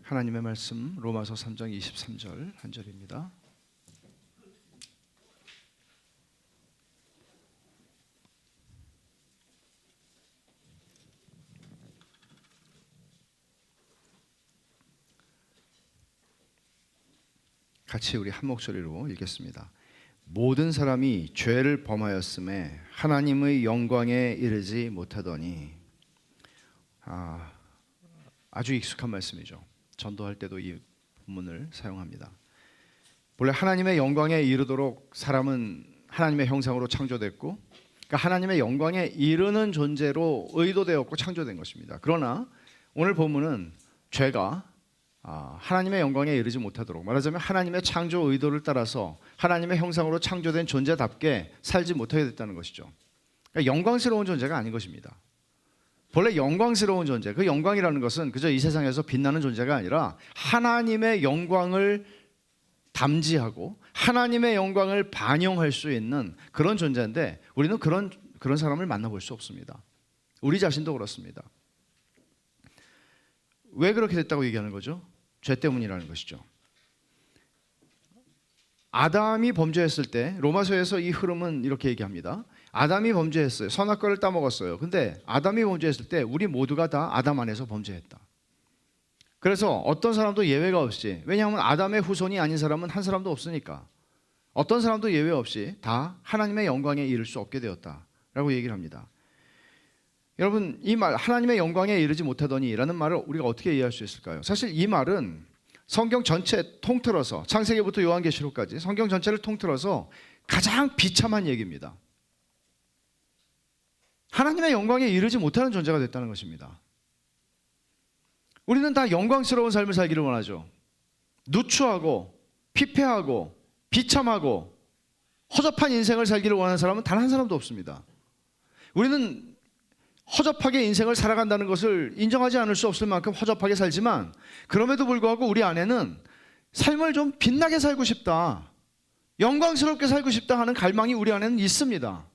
하나님의 말씀 로마서 3장 23절 한 절입니다. 같이 우리 한 목소리로 읽겠습니다. 모든 사람이 죄를 범하였음에 하나님의 영광에 이르지 못하더니. 아주 익숙한 말씀이죠. 전도할 때도 이 본문을 사용합니다. 본래 하나님의 영광에 이르도록 사람은 하나님의 형상으로 창조됐고, 그러니까 하나님의 영광에 이르는 존재로 의도되었고 창조된 것입니다. 그러나 오늘 본문은 죄가 하나님의 영광에 이르지 못하도록, 말하자면 하나님의 창조 의도를 따라서 하나님의 형상으로 창조된 존재답게 살지 못하게 됐다는 것이죠. 그러니까 영광스러운 존재가 아닌 것입니다. 본래 영광스러운 존재, 그 영광이라는 것은 그저 이 세상에서 빛나는 존재가 아니라 하나님의 영광을 담지하고 하나님의 영광을 반영할 수 있는 그런 존재인데, 우리는 그런 사람을 만나볼 수 없습니다. 우리 자신도 그렇습니다. 왜 그렇게 됐다고 얘기하는 거죠? 죄 때문이라는 것이죠. 아담이 범죄했을 때, 로마서에서 이 흐름은 이렇게 얘기합니다. 아담이 범죄했어요. 선악과를 따먹었어요. 근데 아담이 범죄했을 때 우리 모두가 다 아담 안에서 범죄했다. 그래서 어떤 사람도 예외가 없이, 왜냐하면 아담의 후손이 아닌 사람은 한 사람도 없으니까 어떤 사람도 예외 없이 다 하나님의 영광에 이를 수 없게 되었다라고 얘기를 합니다. 여러분, 이 말 하나님의 영광에 이르지 못하더니 라는 말을 우리가 어떻게 이해할 수 있을까요? 사실 이 말은 성경 전체 통틀어서, 창세기부터 요한계시록까지 성경 전체를 통틀어서 가장 비참한 얘기입니다. 하나님의 영광에 이르지 못하는 존재가 됐다는 것입니다. 우리는 다 영광스러운 삶을 살기를 원하죠. 누추하고 피폐하고 비참하고 허접한 인생을 살기를 원하는 사람은 단 한 사람도 없습니다. 우리는 허접하게 인생을 살아간다는 것을 인정하지 않을 수 없을 만큼 허접하게 살지만, 그럼에도 불구하고 우리 안에는 삶을 좀 빛나게 살고 싶다, 영광스럽게 살고 싶다 하는 갈망이 우리 안에는 있습니다.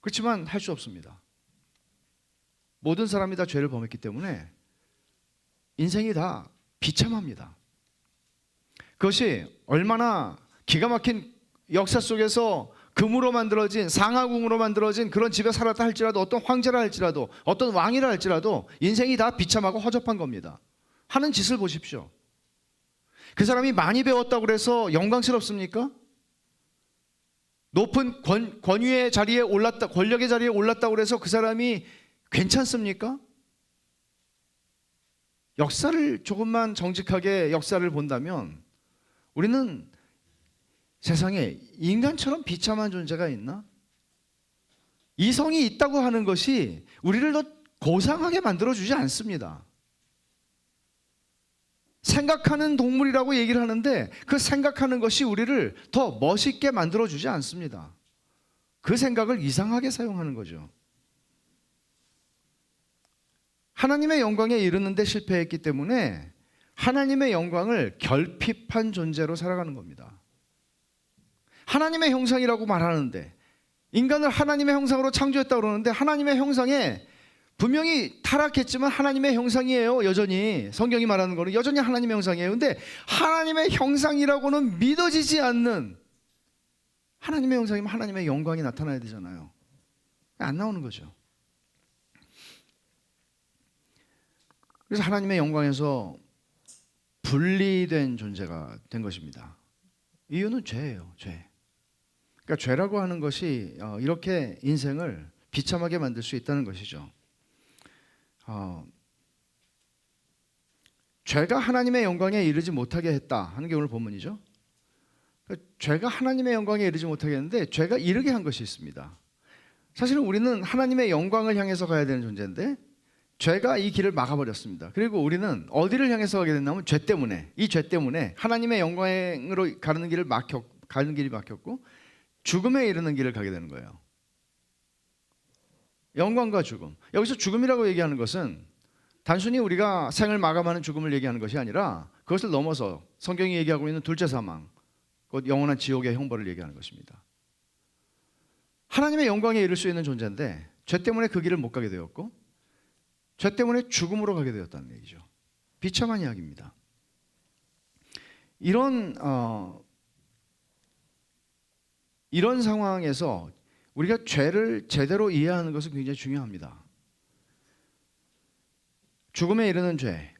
그렇지만 할 수 없습니다. 모든 사람이 다 죄를 범했기 때문에 인생이 다 비참합니다. 그것이 얼마나 기가 막힌 역사 속에서 금으로 만들어진, 상하궁으로 만들어진 그런 집에 살았다 할지라도, 어떤 황제라 할지라도, 어떤 왕이라 할지라도 인생이 다 비참하고 허접한 겁니다. 하는 짓을 보십시오. 그 사람이 많이 배웠다고 해서 영광스럽습니까? 높은 권위의 자리에 올랐다, 권력의 자리에 올랐다고 해서 그 사람이 괜찮습니까? 역사를 조금만 정직하게 역사를 본다면 우리는 세상에 인간처럼 비참한 존재가 있나? 이성이 있다고 하는 것이 우리를 더 고상하게 만들어주지 않습니다. 생각하는 동물이라고 얘기를 하는데 그 생각하는 것이 우리를 더 멋있게 만들어주지 않습니다. 그 생각을 이상하게 사용하는 거죠. 하나님의 영광에 이르는데 실패했기 때문에 하나님의 영광을 결핍한 존재로 살아가는 겁니다. 하나님의 형상이라고 말하는데, 인간을 하나님의 형상으로 창조했다고 그러는데, 하나님의 형상에 분명히 타락했지만 하나님의 형상이에요. 여전히 성경이 말하는 거는 여전히 하나님의 형상이에요. 근데 하나님의 형상이라고는 믿어지지 않는, 하나님의 형상이면 하나님의 영광이 나타나야 되잖아요. 안 나오는 거죠. 그래서 하나님의 영광에서 분리된 존재가 된 것입니다. 이유는 죄예요. 죄. 그러니까 죄라고 하는 것이 이렇게 인생을 비참하게 만들 수 있다는 것이죠. 죄가 하나님의 영광에 이르지 못하게 했다 하는 게 오늘 본문이죠. 그러니까 죄가 하나님의 영광에 이르지 못하게 했는데 죄가 이르게 한 것이 있습니다. 사실은 우리는 하나님의 영광을 향해서 가야 되는 존재인데 죄가 이 길을 막아버렸습니다. 그리고 우리는 어디를 향해서 가게 됐냐면 죄 때문에, 이 죄 때문에 하나님의 영광으로 가는 길이 막혔고 죽음에 이르는 길을 가게 되는 거예요. 영광과 죽음. 여기서 죽음이라고 얘기하는 것은 단순히 우리가 생을 마감하는 죽음을 얘기하는 것이 아니라 그것을 넘어서 성경이 얘기하고 있는 둘째 사망, 곧 영원한 지옥의 형벌을 얘기하는 것입니다. 하나님의 영광에 이를 수 있는 존재인데 죄 때문에 그 길을 못 가게 되었고, 죄 때문에 죽음으로 가게 되었다는 얘기죠. 비참한 이야기입니다. 이런 상황에서 우리가 죄를 제대로 이해하는 것은 굉장히 중요합니다. 죽음에 이르는 죄,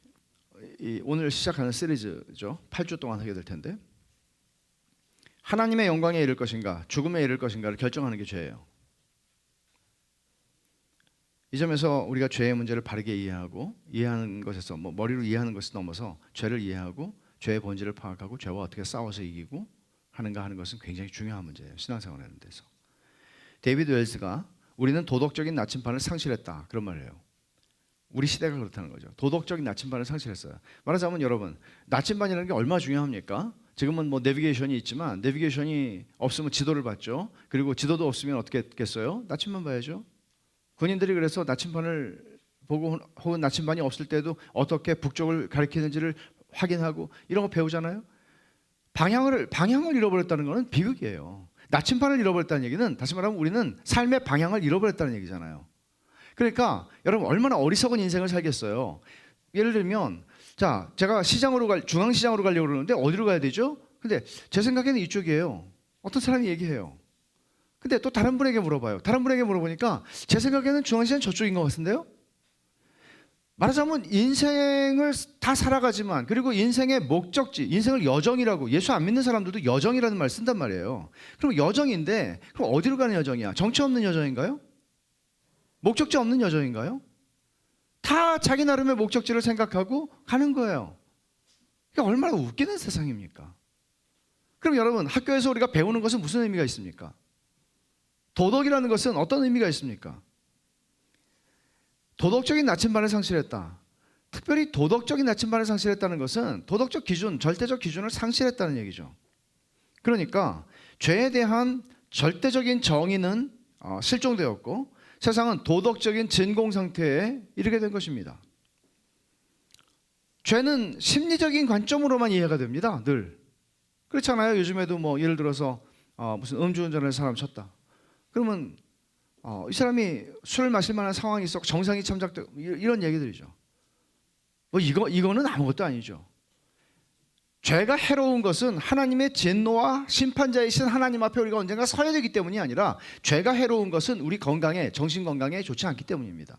오늘 시작하는 시리즈죠. 8주 동안 하게 될 텐데, 하나님의 영광에 이를 것인가 죽음에 이를 것인가를 결정하는 게 죄예요. 이 점에서 우리가 죄의 문제를 바르게 이해하는 것에서 머리로 이해하는 것을 넘어서 죄를 이해하고 죄의 본질을 파악하고 죄와 어떻게 싸워서 이기고 하는가 하는 것은 굉장히 중요한 문제예요. 신앙생활 하는 데서. 데이비드 웰스가 우리는 도덕적인 나침반을 상실했다 그런 말을 해요. 우리 시대가 그렇다는 거죠. 도덕적인 나침반을 상실했어요. 말하자면 여러분, 나침반이라는 게 얼마나 중요합니까? 지금은 내비게이션이 있지만 내비게이션이 없으면 지도를 봤죠. 그리고 지도도 없으면 어떻게 했겠어요? 나침반 봐야죠. 군인들이 그래서 나침반을 보고 혹은 나침반이 없을 때도 어떻게 북쪽을 가리키는지를 확인하고 이런 거 배우잖아요. 방향을 잃어버렸다는 것은 비극이에요. 나침반을 잃어버렸다는 얘기는 다시 말하면 우리는 삶의 방향을 잃어버렸다는 얘기잖아요. 그러니까 여러분 얼마나 어리석은 인생을 살겠어요. 예를 들면 자, 제가 중앙시장으로 가려고 그러는데 어디로 가야 되죠? 근데 제 생각에는 이쪽이에요. 어떤 사람이 얘기해요. 근데 또 다른 분에게 물어봐요. 다른 분에게 물어보니까 제 생각에는 중앙시장은 저쪽인 것 같은데요? 말하자면 인생을 다 살아가지만 그리고 인생의 목적지, 인생을 여정이라고, 예수 안 믿는 사람들도 여정이라는 말 쓴단 말이에요. 그럼 여정인데 그럼 어디로 가는 여정이야? 정체 없는 여정인가요? 목적지 없는 여정인가요? 다 자기 나름의 목적지를 생각하고 가는 거예요. 이게 얼마나 웃기는 세상입니까? 그럼 여러분, 학교에서 우리가 배우는 것은 무슨 의미가 있습니까? 도덕이라는 것은 어떤 의미가 있습니까? 도덕적인 나침반을 상실했다. 특별히 도덕적인 나침반을 상실했다는 것은 도덕적 기준, 절대적 기준을 상실했다는 얘기죠. 그러니까 죄에 대한 절대적인 정의는 실종되었고 세상은 도덕적인 진공 상태에 이르게 된 것입니다. 죄는 심리적인 관점으로만 이해가 됩니다. 늘 그렇잖아요. 요즘에도 예를 들어서 무슨 음주운전을 사람 쳤다. 그러면 이 사람이 술을 마실 만한 상황이 있어 정상이 참작되고 이런 얘기들이죠. 이거는 아무것도 아니죠. 죄가 해로운 것은 하나님의 진노와 심판자이신 하나님 앞에 우리가 언젠가 서야 되기 때문이 아니라 죄가 해로운 것은 우리 건강에, 정신 건강에 좋지 않기 때문입니다.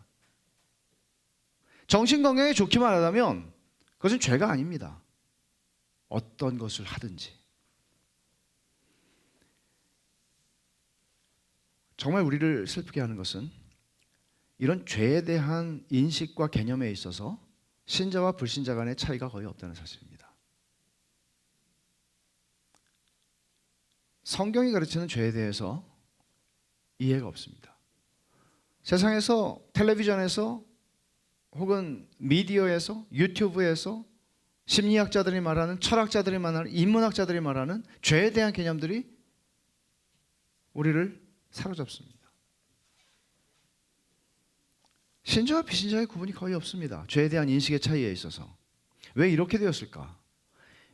정신 건강에 좋기만 하다면 그것은 죄가 아닙니다. 어떤 것을 하든지. 정말 우리를 슬프게 하는 것은 이런 죄에 대한 인식과 개념에 있어서 신자와 불신자 간의 차이가 거의 없다는 사실입니다. 성경이 가르치는 죄에 대해서 이해가 없습니다. 세상에서 텔레비전에서 혹은 미디어에서 유튜브에서 심리학자들이 말하는, 철학자들이 말하는, 인문학자들이 말하는 죄에 대한 개념들이 우리를 사로잡습니다. 신자와 비신자의 구분이 거의 없습니다. 죄에 대한 인식의 차이에 있어서. 왜 이렇게 되었을까?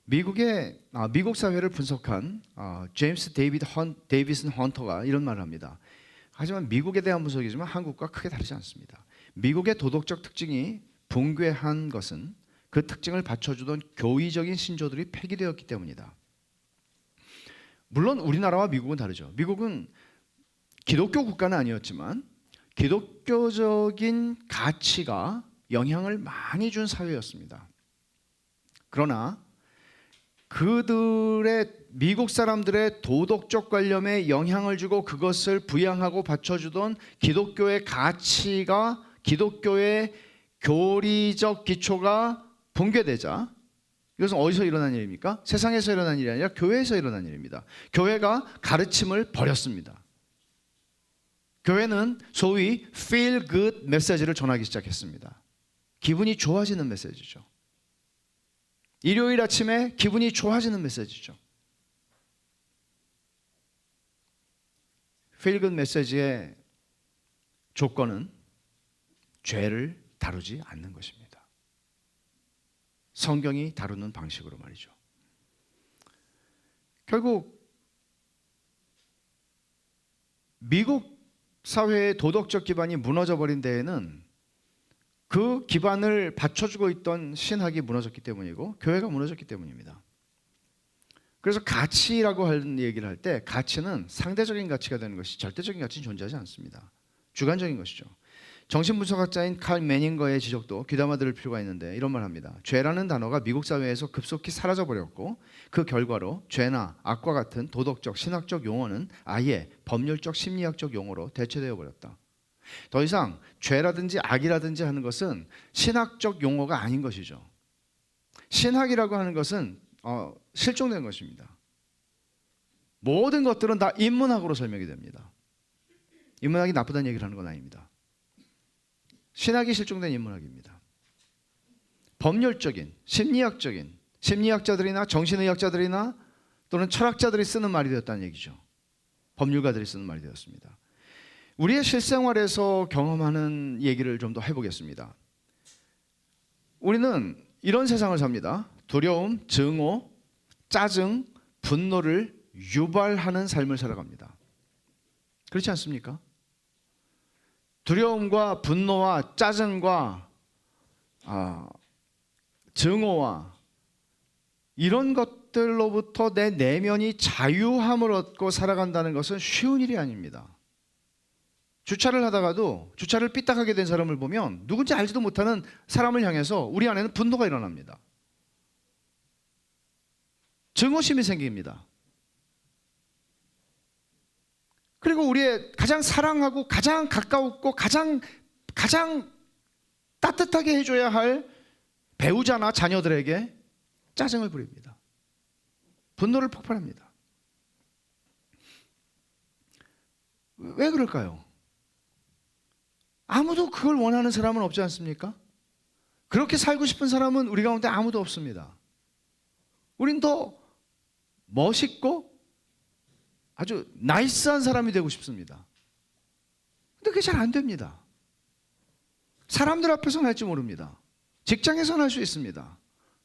미국 사회를 분석한 제임스 데이비슨 헌터가 이런 말을 합니다. 하지만 미국에 대한 분석이지만 한국과 크게 다르지 않습니다. 미국의 도덕적 특징이 붕괴한 것은 그 특징을 받쳐주던 교의적인 신조들이 폐기되었기 때문이다. 물론 우리나라와 미국은 다르죠. 미국은 기독교 국가는 아니었지만 기독교적인 가치가 영향을 많이 준 사회였습니다. 그러나 그들의 미국 사람들의 도덕적 관념에 영향을 주고 그것을 부양하고 받쳐주던 기독교의 가치가, 기독교의 교리적 기초가 붕괴되자, 이것은 어디서 일어난 일입니까? 세상에서 일어난 일이 아니라 교회에서 일어난 일입니다. 교회가 가르침을 버렸습니다. 교회는 소위 feel good 메시지를 전하기 시작했습니다. 기분이 좋아지는 메시지죠. 일요일 아침에 기분이 좋아지는 메시지죠. feel good 메시지의 조건은 죄를 다루지 않는 것입니다. 성경이 다루는 방식으로 말이죠. 결국 미국 사회의 도덕적 기반이 무너져 버린 데에는 그 기반을 받쳐주고 있던 신학이 무너졌기 때문이고 교회가 무너졌기 때문입니다. 그래서 가치라고 하는 얘기를 할 때 가치는 상대적인 가치가 되는 것이 절대적인 가치는 존재하지 않습니다. 주관적인 것이죠. 정신분석학자인 칼 매닝거의 지적도 귀담아 들을 필요가 있는데 이런 말 합니다. 죄라는 단어가 미국 사회에서 급속히 사라져버렸고 그 결과로 죄나 악과 같은 도덕적, 신학적 용어는 아예 법률적, 심리학적 용어로 대체되어 버렸다. 더 이상 죄라든지 악이라든지 하는 것은 신학적 용어가 아닌 것이죠. 신학이라고 하는 것은 실종된 것입니다. 모든 것들은 다 인문학으로 설명이 됩니다. 인문학이 나쁘다는 얘기를 하는 건 아닙니다. 신학이 실종된 인문학입니다. 법률적인, 심리학적인, 심리학자들이나 정신의학자들이나 또는 철학자들이 쓰는 말이 되었다는 얘기죠. 법률가들이 쓰는 말이 되었습니다. 우리의 실생활에서 경험하는 얘기를 좀 더 해보겠습니다. 우리는 이런 세상을 삽니다. 두려움, 증오, 짜증, 분노를 유발하는 삶을 살아갑니다. 그렇지 않습니까? 두려움과 분노와 짜증과 증오와 이런 것들로부터 내 내면이 자유함을 얻고 살아간다는 것은 쉬운 일이 아닙니다. 주차를 하다가도 주차를 삐딱하게 된 사람을 보면 누군지 알지도 못하는 사람을 향해서 우리 안에는 분노가 일어납니다. 증오심이 생깁니다. 그리고 우리의 가장 사랑하고 가장 가까웠고 가장 따뜻하게 해줘야 할 배우자나 자녀들에게 짜증을 부립니다. 분노를 폭발합니다. 왜 그럴까요? 아무도 그걸 원하는 사람은 없지 않습니까? 그렇게 살고 싶은 사람은 우리 가운데 아무도 없습니다. 우린 더 멋있고 아주 나이스한 사람이 되고 싶습니다. 근데 그게 잘 안 됩니다. 사람들 앞에서는 할지 모릅니다. 직장에서는 할 수 있습니다.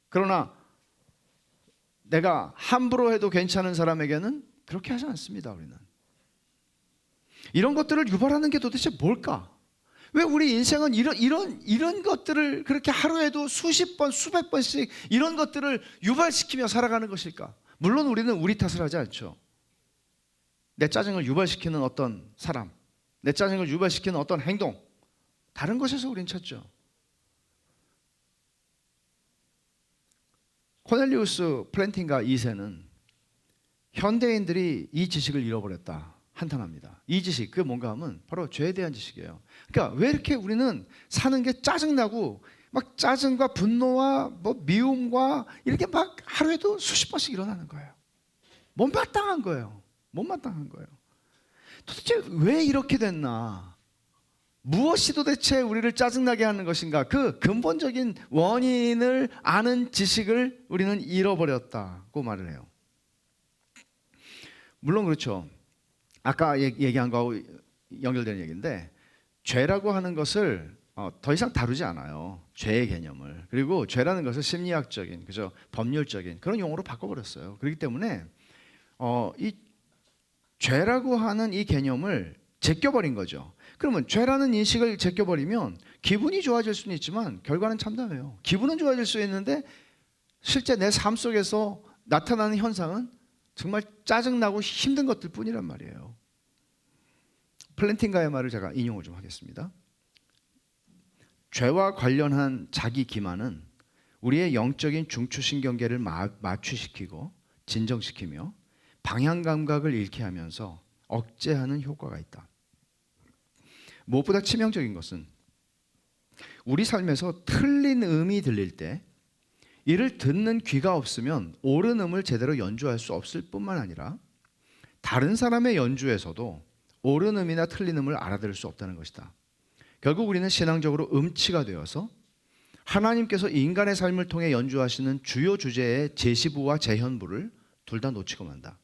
그러나 내가 함부로 해도 괜찮은 사람에게는 그렇게 하지 않습니다. 우리는 이런 것들을 유발하는 게 도대체 뭘까? 왜 우리 인생은 이런 것들을 그렇게 하루에도 수십 번, 수백 번씩 이런 것들을 유발시키며 살아가는 것일까? 물론 우리는 우리 탓을 하지 않죠. 내 짜증을 유발시키는 어떤 사람, 내 짜증을 유발시키는 어떤 행동, 다른 것에서 우린 찾죠. 코넬리우스 플랜팅가 2세는 현대인들이 이 지식을 잃어버렸다 한탄합니다. 이 지식, 그게 뭔가 하면 바로 죄에 대한 지식이에요. 그러니까 왜 이렇게 우리는 사는 게 짜증나고 막 짜증과 분노와 미움과 이렇게 막 하루에도 수십 번씩 일어나는 거예요. 못마땅한 거예요. 못마땅한 거예요. 도대체 왜 이렇게 됐나? 무엇이 도대체 우리를 짜증나게 하는 것인가? 그 근본적인 원인을 아는 지식을 우리는 잃어버렸다고 말을 해요. 물론 그렇죠. 아까 얘기한 거하고 연결되는 얘기인데 죄라고 하는 것을 더 이상 다루지 않아요. 죄의 개념을. 그리고 죄라는 것을 심리학적인, 그죠? 법률적인 그런 용어로 바꿔버렸어요. 그렇기 때문에 이 죄라고 하는 이 개념을 제껴버린 거죠. 그러면 죄라는 인식을 제껴버리면 기분이 좋아질 수는 있지만 결과는 참담해요. 기분은 좋아질 수 있는데 실제 내 삶 속에서 나타나는 현상은 정말 짜증나고 힘든 것들 뿐이란 말이에요. 플랜팅가의 말을 제가 인용을 좀 하겠습니다. 죄와 관련한 자기 기만은 우리의 영적인 중추신경계를 마취시키고 진정시키며 방향 감각을 잃게 하면서 억제하는 효과가 있다. 무엇보다 치명적인 것은 우리 삶에서 틀린 음이 들릴 때 이를 듣는 귀가 없으면 옳은 음을 제대로 연주할 수 없을 뿐만 아니라 다른 사람의 연주에서도 옳은 음이나 틀린 음을 알아들을 수 없다는 것이다. 결국 우리는 신앙적으로 음치가 되어서 하나님께서 인간의 삶을 통해 연주하시는 주요 주제의 제시부와 재현부를 둘 다 놓치고 만다.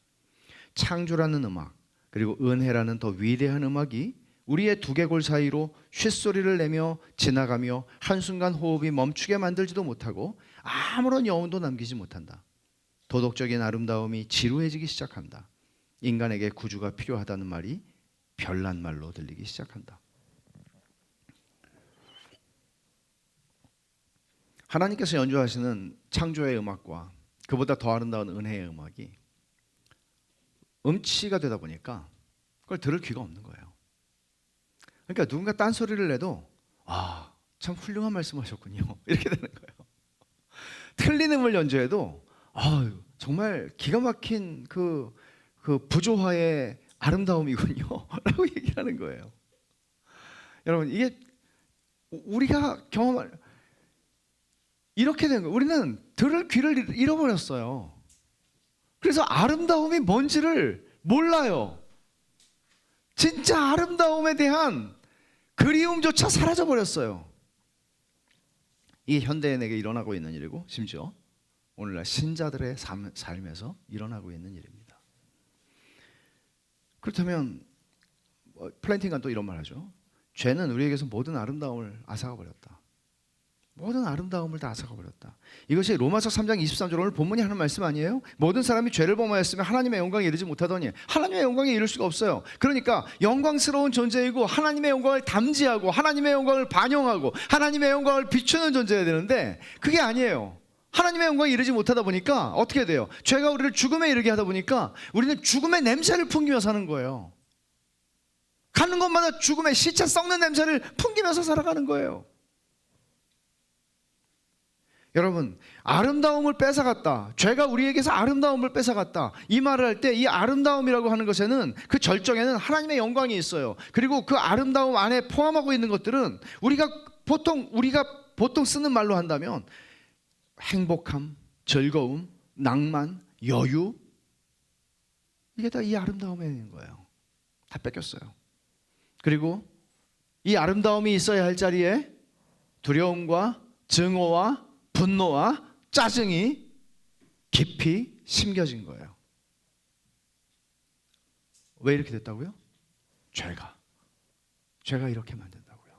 창조라는 음악 그리고 은혜라는 더 위대한 음악이 우리의 두개골 사이로 쇳소리를 내며 지나가며 한순간 호흡이 멈추게 만들지도 못하고 아무런 여운도 남기지 못한다. 도덕적인 아름다움이 지루해지기 시작한다. 인간에게 구주가 필요하다는 말이 별난 말로 들리기 시작한다. 하나님께서 연주하시는 창조의 음악과 그보다 더 아름다운 은혜의 음악이 음치가 되다 보니까 그걸 들을 귀가 없는 거예요. 그러니까 누군가 딴소리를 내도 참 훌륭한 말씀하셨군요 이렇게 되는 거예요. 틀린 음을 연주해도 정말 기가 막힌 그 부조화의 아름다움이군요 라고 얘기하는 거예요. 여러분, 이게 우리가 경험할 이렇게 된 거예요. 우리는 들을 귀를 잃어버렸어요. 그래서 아름다움이 뭔지를 몰라요. 진짜 아름다움에 대한 그리움조차 사라져버렸어요. 이게 현대인에게 일어나고 있는 일이고 심지어 오늘날 신자들의 삶에서 일어나고 있는 일입니다. 그렇다면 플랜팅은 또 이런 말 하죠. 죄는 우리에게서 모든 아름다움을 앗아가버렸다. 모든 아름다움을 다 앗아가버렸다. 이것이 로마서 3장 23절 오늘 본문이 하는 말씀 아니에요? 모든 사람이 죄를 범하였으면 하나님의 영광에 이르지 못하더니 하나님의 영광에 이를 수가 없어요. 그러니까 영광스러운 존재이고 하나님의 영광을 담지하고 하나님의 영광을 반영하고 하나님의 영광을 비추는 존재여야 되는데 그게 아니에요. 하나님의 영광에 이르지 못하다 보니까 어떻게 돼요? 죄가 우리를 죽음에 이르게 하다 보니까 우리는 죽음의 냄새를 풍기며 사는 거예요. 가는 곳마다 죽음의 시체 썩는 냄새를 풍기면서 살아가는 거예요. 여러분, 아름다움을 뺏어갔다. 죄가 우리에게서 아름다움을 뺏어갔다. 이 말을 할 때 이 아름다움이라고 하는 것에는 그 절정에는 하나님의 영광이 있어요. 그리고 그 아름다움 안에 포함하고 있는 것들은 우리가 보통 쓰는 말로 한다면 행복함, 즐거움, 낭만, 여유, 이게 다 이 아름다움에 있는 거예요. 다 뺏겼어요. 그리고 이 아름다움이 있어야 할 자리에 두려움과 증오와 분노와 짜증이 깊이 심겨진 거예요. 왜 이렇게 됐다고요? 죄가 이렇게 만든다고요.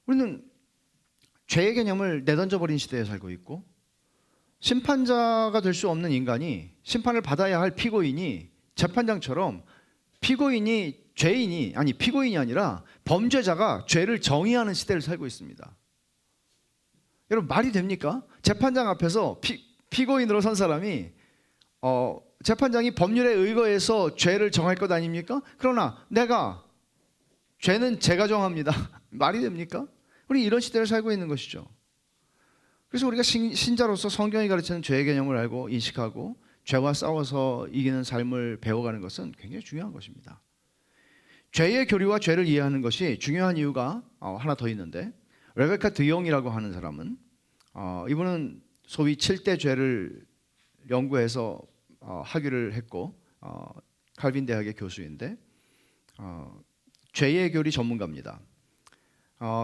우리는 죄의 개념을 내던져버린 시대에 살고 있고 심판자가 될 수 없는 인간이 심판을 받아야 할 피고인이 재판장처럼 피고인이 아니라 범죄자가 죄를 정의하는 시대를 살고 있습니다. 여러분, 말이 됩니까? 재판장 앞에서 피고인으로 선 사람이 재판장이 법률에 의거해서 죄를 정할 것 아닙니까? 그러나 죄는 제가 정합니다. 말이 됩니까? 우리 이런 시대를 살고 있는 것이죠. 그래서 우리가 신자로서 성경이 가르치는 죄의 개념을 알고 인식하고 죄와 싸워서 이기는 삶을 배워가는 것은 굉장히 중요한 것입니다. 죄의 교리와 죄를 이해하는 것이 중요한 이유가 하나 더 있는데, 레베카 드용이라고 하는 사람은 이분은 소위 7대 죄를 연구해서 학위를 했고 칼빈 대학의 교수인데 죄의 교리 전문가입니다.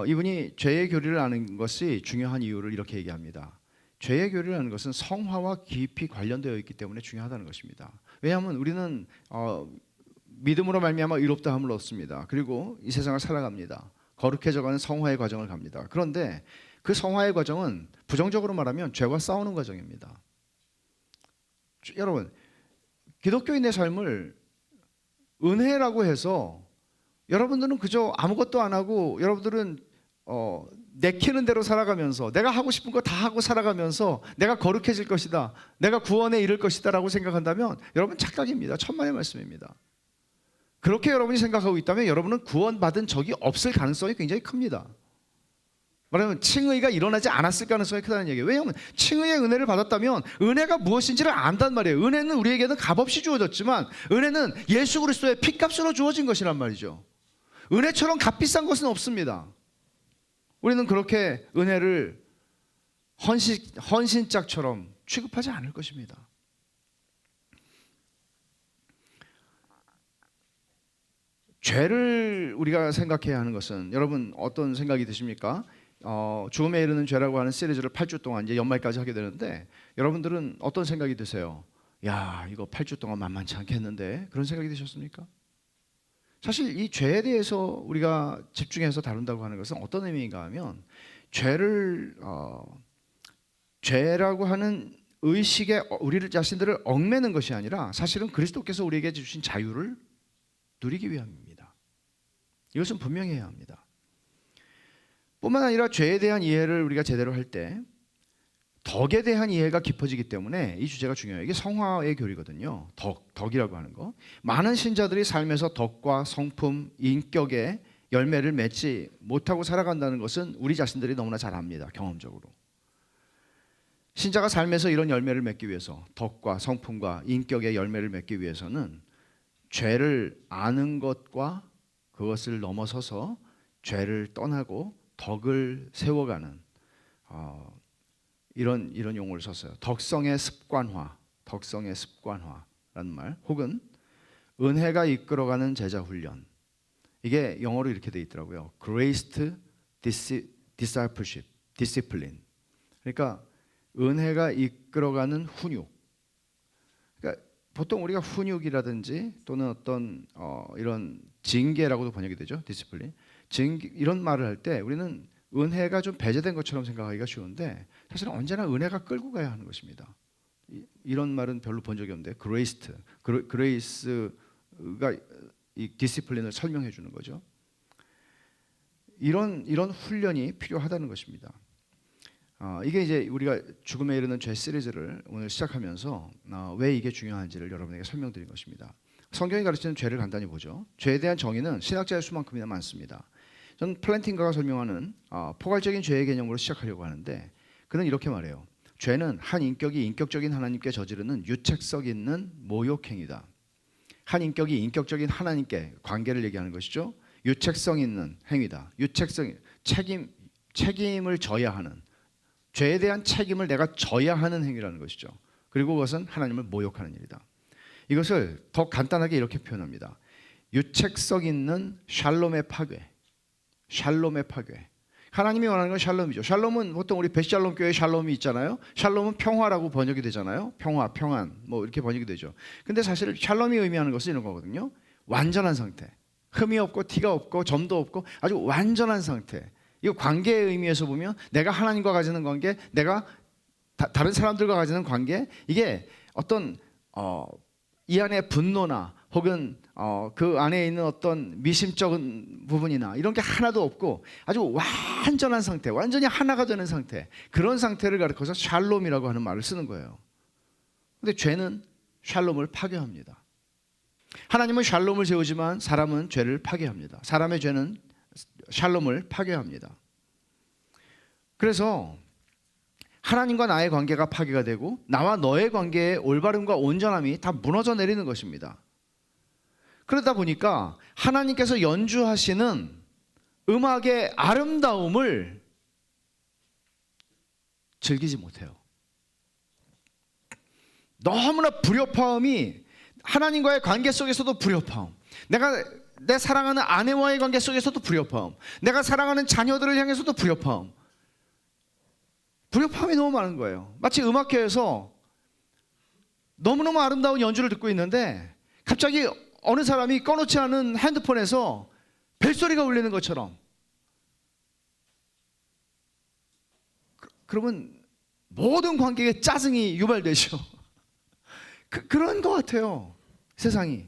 이분이 죄의 교리를 아는 것이 중요한 이유를 이렇게 얘기합니다. 죄의 교리를 아는 것은 성화와 깊이 관련되어 있기 때문에 중요하다는 것입니다. 왜냐하면 우리는 믿음으로 말미암아 의롭다함을 얻습니다. 그리고 이 세상을 살아갑니다. 거룩해져가는 성화의 과정을 갑니다. 그런데 그 성화의 과정은 부정적으로 말하면 죄와 싸우는 과정입니다. 여러분, 기독교인의 삶을 은혜라고 해서 여러분들은 그저 아무것도 안 하고 여러분들은 내키는 대로 살아가면서 내가 하고 싶은 거 다 하고 살아가면서 내가 거룩해질 것이다, 내가 구원에 이를 것이다 라고 생각한다면 여러분 착각입니다. 천만의 말씀입니다. 그렇게 여러분이 생각하고 있다면 여러분은 구원받은 적이 없을 가능성이 굉장히 큽니다. 말하면 칭의가 일어나지 않았을 가능성이 크다는 얘기예요. 왜냐하면 칭의의 은혜를 받았다면 은혜가 무엇인지를 안단 말이에요. 은혜는 우리에게는 값없이 주어졌지만 은혜는 예수 그리스도의 피값으로 주어진 것이란 말이죠. 은혜처럼 값비싼 것은 없습니다. 우리는 그렇게 은혜를 헌신짝처럼 취급하지 않을 것입니다. 죄를 우리가 생각해야 하는 것은, 여러분 어떤 생각이 드십니까? 죽음에 이르는 죄라고 하는 시리즈를 8주 동안 이제 연말까지 하게 되는데 여러분들은 어떤 생각이 드세요? 야, 이거 8주 동안 만만치 않겠는데, 그런 생각이 드셨습니까? 사실 이 죄에 대해서 우리가 집중해서 다룬다고 하는 것은 어떤 의미인가 하면 죄라고 하는 의식에 우리를 자신들을 얽매는 것이 아니라 사실은 그리스도께서 우리에게 주신 자유를 누리기 위함입니다. 이것은 분명히 해야 합니다. 뿐만 아니라 죄에 대한 이해를 우리가 제대로 할 때 덕에 대한 이해가 깊어지기 때문에 이 주제가 중요해요. 이게 성화의 교리거든요. 덕이라고 하는 거. 많은 신자들이 삶에서 덕과 성품, 인격의 열매를 맺지 못하고 살아간다는 것은 우리 자신들이 너무나 잘 압니다. 경험적으로. 신자가 삶에서 이런 열매를 맺기 위해서, 덕과 성품과 인격의 열매를 맺기 위해서는 죄를 아는 것과 그것을 넘어서서 죄를 떠나고 덕을 세워가는 이런 용어를 썼어요. 덕성의 습관화라는 말, 혹은 은혜가 이끌어가는 제자 훈련. 이게 영어로 이렇게 돼 있더라고요. Graced Discipleship, Discipline. 그러니까 은혜가 이끌어가는 훈육. 그러니까 보통 우리가 훈육이라든지 또는 어떤 이런 징계라고도 번역이 되죠. 디시플린. 이런 말을 할 때 우리는 은혜가 좀 배제된 것처럼 생각하기가 쉬운데 사실은 언제나 은혜가 끌고 가야 하는 것입니다. 이런 말은 별로 본 적이 없는데 그레이스가 이 디시플린을 설명해 주는 거죠. 이런 훈련이 필요하다는 것입니다. 이게 이제 우리가 죽음에 이르는 죄 시리즈를 오늘 시작하면서 왜 이게 중요한지를 여러분에게 설명드린 것입니다. 성경이 가르치는 죄를 간단히 보죠. 죄에 대한 정의는 신학자의 수만큼이나 많습니다. 전 플랜팅가가 설명하는 포괄적인 죄의 개념으로 시작하려고 하는데 그는 이렇게 말해요. 죄는 한 인격이 인격적인 하나님께 저지르는 유책성 있는 모욕행위다. 한 인격이 인격적인 하나님께 관계를 얘기하는 것이죠. 유책성 있는 행위다. 책임을 져야 하는, 죄에 대한 책임을 내가 져야 하는 행위라는 것이죠. 그리고 그것은 하나님을 모욕하는 일이다. 이것을 더 간단하게 이렇게 표현합니다. 유책성 있는 샬롬의 파괴. 하나님이 원하는 건 샬롬이죠. 샬롬은 보통 우리 베샬롬 교회 샬롬이 있잖아요. 샬롬은 평화라고 번역이 되잖아요. 평안 뭐 이렇게 번역이 되죠. 근데 사실 샬롬이 의미하는 것은 이런 거거든요. 완전한 상태. 흠이 없고 티가 없고 점도 없고 아주 완전한 상태. 이 관계의 의미에서 보면 내가 하나님과 가지는 관계, 내가 다른 사람들과 가지는 관계, 이게 어떤 이 안에 분노나 혹은 그 안에 있는 어떤 미심쩍은 부분이나 이런 게 하나도 없고 아주 완전한 상태, 완전히 하나가 되는 상태, 그런 상태를 가리켜서 샬롬이라고 하는 말을 쓰는 거예요. 근데 죄는 샬롬을 파괴합니다. 하나님은 샬롬을 세우지만 사람은 죄를 파괴합니다. 사람의 죄는 샬롬을 파괴합니다. 그래서 하나님과 나의 관계가 파괴가 되고 나와 너의 관계의 올바름과 온전함이 다 무너져 내리는 것입니다. 그러다 보니까 하나님께서 연주하시는 음악의 아름다움을 즐기지 못해요. 너무나 불협화음이, 하나님과의 관계 속에서도 불협화음, 내 사랑하는 아내와의 관계 속에서도 불협화음, 내가 사랑하는 자녀들을 향해서도 불협화음이 너무 많은 거예요. 마치 음악회에서 너무너무 아름다운 연주를 듣고 있는데 갑자기 어느 사람이 꺼놓지 않은 핸드폰에서 벨소리가 울리는 것처럼. 그러면 모든 관계에 짜증이 유발되죠. 그런 것 같아요, 세상이.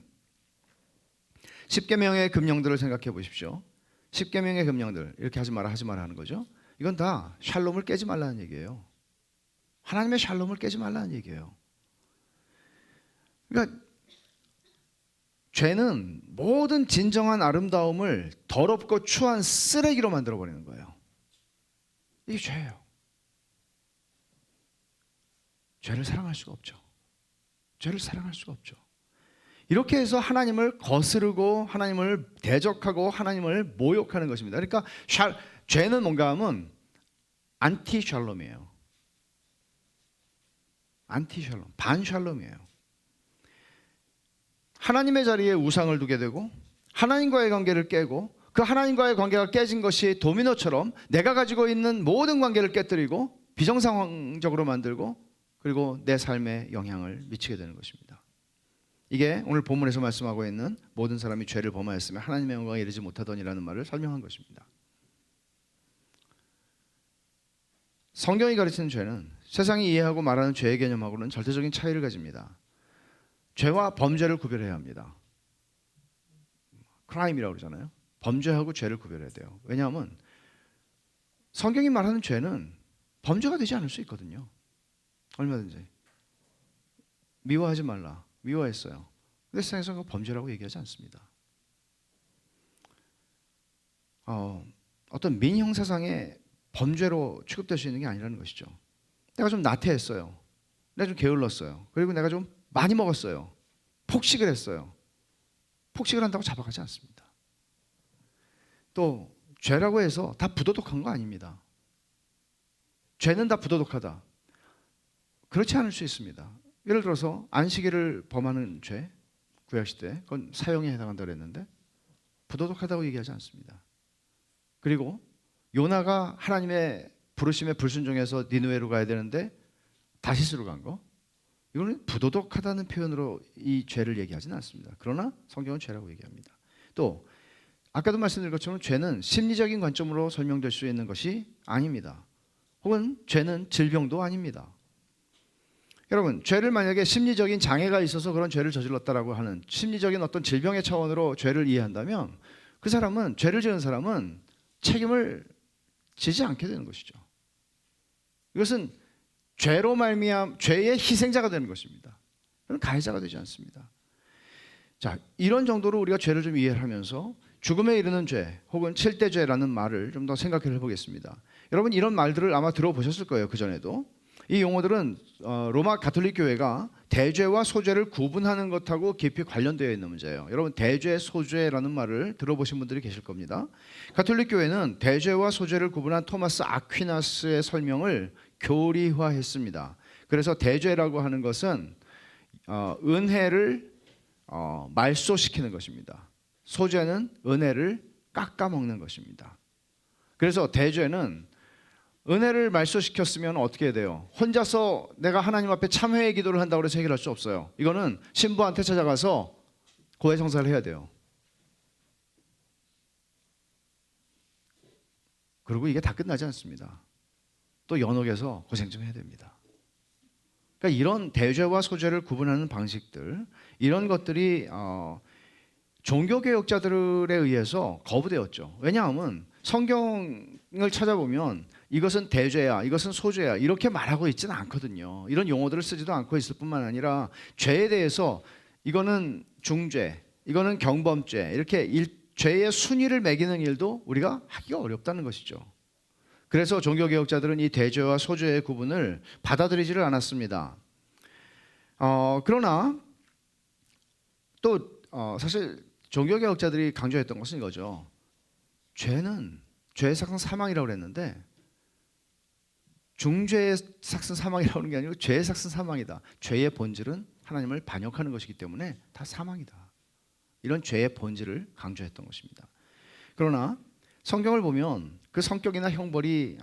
10계명의 금령들을 생각해 보십시오. 10계명의 금령들, 이렇게 하지 마라 하는 거죠. 이건 다 샬롬을 깨지 말라는 얘기예요. 하나님의 샬롬을 깨지 말라는 얘기예요. 그러니까 죄는 모든 진정한 아름다움을 더럽고 추한 쓰레기로 만들어버리는 거예요. 이게 죄예요. 죄를 사랑할 수가 없죠. 이렇게 해서 하나님을 거스르고 하나님을 대적하고 하나님을 모욕하는 것입니다. 그러니까 죄는 뭔가 하면 안티샬롬이에요. 반샬롬이에요. 하나님의 자리에 우상을 두게 되고 하나님과의 관계를 깨고 그 하나님과의 관계가 깨진 것이 도미노처럼 내가 가지고 있는 모든 관계를 깨뜨리고 비정상적으로 만들고 그리고 내 삶에 영향을 미치게 되는 것입니다. 이게 오늘 본문에서 말씀하고 있는 모든 사람이 죄를 범하였으며 하나님의 영광에 이르지 못하더니라는 말을 설명한 것입니다. 성경이 가르치는 죄는 세상이 이해하고 말하는 죄의 개념하고는 절대적인 차이를 가집니다. 죄와 범죄를 구별해야 합니다. 크라임이라고 그러잖아요. 범죄하고 죄를 구별해야 돼요. 왜냐하면 성경이 말하는 죄는 범죄가 되지 않을 수 있거든요. 얼마든지. 미워하지 말라. 미워했어요. 근데 세상에서 그 범죄라고 얘기하지 않습니다. 어떤 민형사상의 범죄로 취급될 수 있는 게 아니라는 것이죠. 내가 좀 나태했어요. 내가 좀 게을렀어요. 그리고 내가 좀 많이 먹었어요. 폭식을 했어요. 폭식을 한다고 잡아가지 않습니다. 또 죄라고 해서 다 부도덕한 거 아닙니다. 죄는 다 부도덕하다. 그렇지 않을 수 있습니다. 예를 들어서 안식일을 범하는 죄, 구약시대 그건 사형에 해당한다고 했는데 부도덕하다고 얘기하지 않습니다. 그리고 요나가 하나님의 부르심에 불순종해서 니느웨로 가야 되는데 다시스로 간 거, 이거는 부도덕하다는 표현으로 이 죄를 얘기하지는 않습니다. 그러나 성경은 죄라고 얘기합니다. 또 아까도 말씀드린 것처럼 죄는 심리적인 관점으로 설명될 수 있는 것이 아닙니다. 혹은 죄는 질병도 아닙니다. 여러분, 죄를 만약에 심리적인 장애가 있어서 그런 죄를 저질렀다라고 하는 심리적인 어떤 질병의 차원으로 죄를 이해한다면 그 사람은, 죄를 지은 사람은 책임을 지지 않게 되는 것이죠. 이것은 죄로 말미암아 죄의 희생자가 되는 것입니다. 그는 가해자가 되지 않습니다. 자, 이런 정도로 우리가 죄를 좀 이해를 하면서 죽음에 이르는 죄 혹은 칠대죄라는 말을 좀 더 생각해 보겠습니다. 여러분, 이런 말들을 아마 들어보셨을 거예요. 그전에도. 이 용어들은 로마 가톨릭 교회가 대죄와 소죄를 구분하는 것하고 깊이 관련되어 있는 문제예요. 여러분, 대죄, 소죄라는 말을 들어보신 분들이 계실 겁니다. 가톨릭 교회는 대죄와 소죄를 구분한 토마스 아퀴나스의 설명을 교리화했습니다. 그래서 대죄라고 하는 것은 은혜를 말소시키는 것입니다. 소죄는 은혜를 깎아먹는 것입니다. 그래서 대죄는 은혜를 말소시켰으면 어떻게 돼요? 혼자서 내가 하나님 앞에 참회의 기도를 한다고 해서 해결할 수 없어요. 이거는 신부한테 찾아가서 고해성사를 해야 돼요. 그리고 이게 다 끝나지 않습니다. 또 연옥에서 고생 좀 해야 됩니다. 그러니까 이런 대죄와 소죄를 구분하는 방식들, 이런 것들이 종교개혁자들에 의해서 거부되었죠. 왜냐하면 성경을 찾아보면 이것은 대죄야, 이것은 소죄야 이렇게 말하고 있지는 않거든요. 이런 용어들을 쓰지도 않고 있을 뿐만 아니라 죄에 대해서 이거는 중죄, 이거는 경범죄, 이렇게 죄의 순위를 매기는 일도 우리가 하기가 어렵다는 것이죠. 그래서 종교개혁자들은 이 대죄와 소죄의 구분을 받아들이지를 않았습니다. 그러나 또 사실 종교개혁자들이 강조했던 것은 이거죠. 죄는 죄의 삭은 사망이라고 그랬는데 중죄의 삭은 사망이라고 하는 게 아니고 죄의 삭은 사망이다. 죄의 본질은 하나님을 반역하는 것이기 때문에 다 사망이다. 이런 죄의 본질을 강조했던 것입니다. 그러나 성경을 보면 그 성격이나 형벌이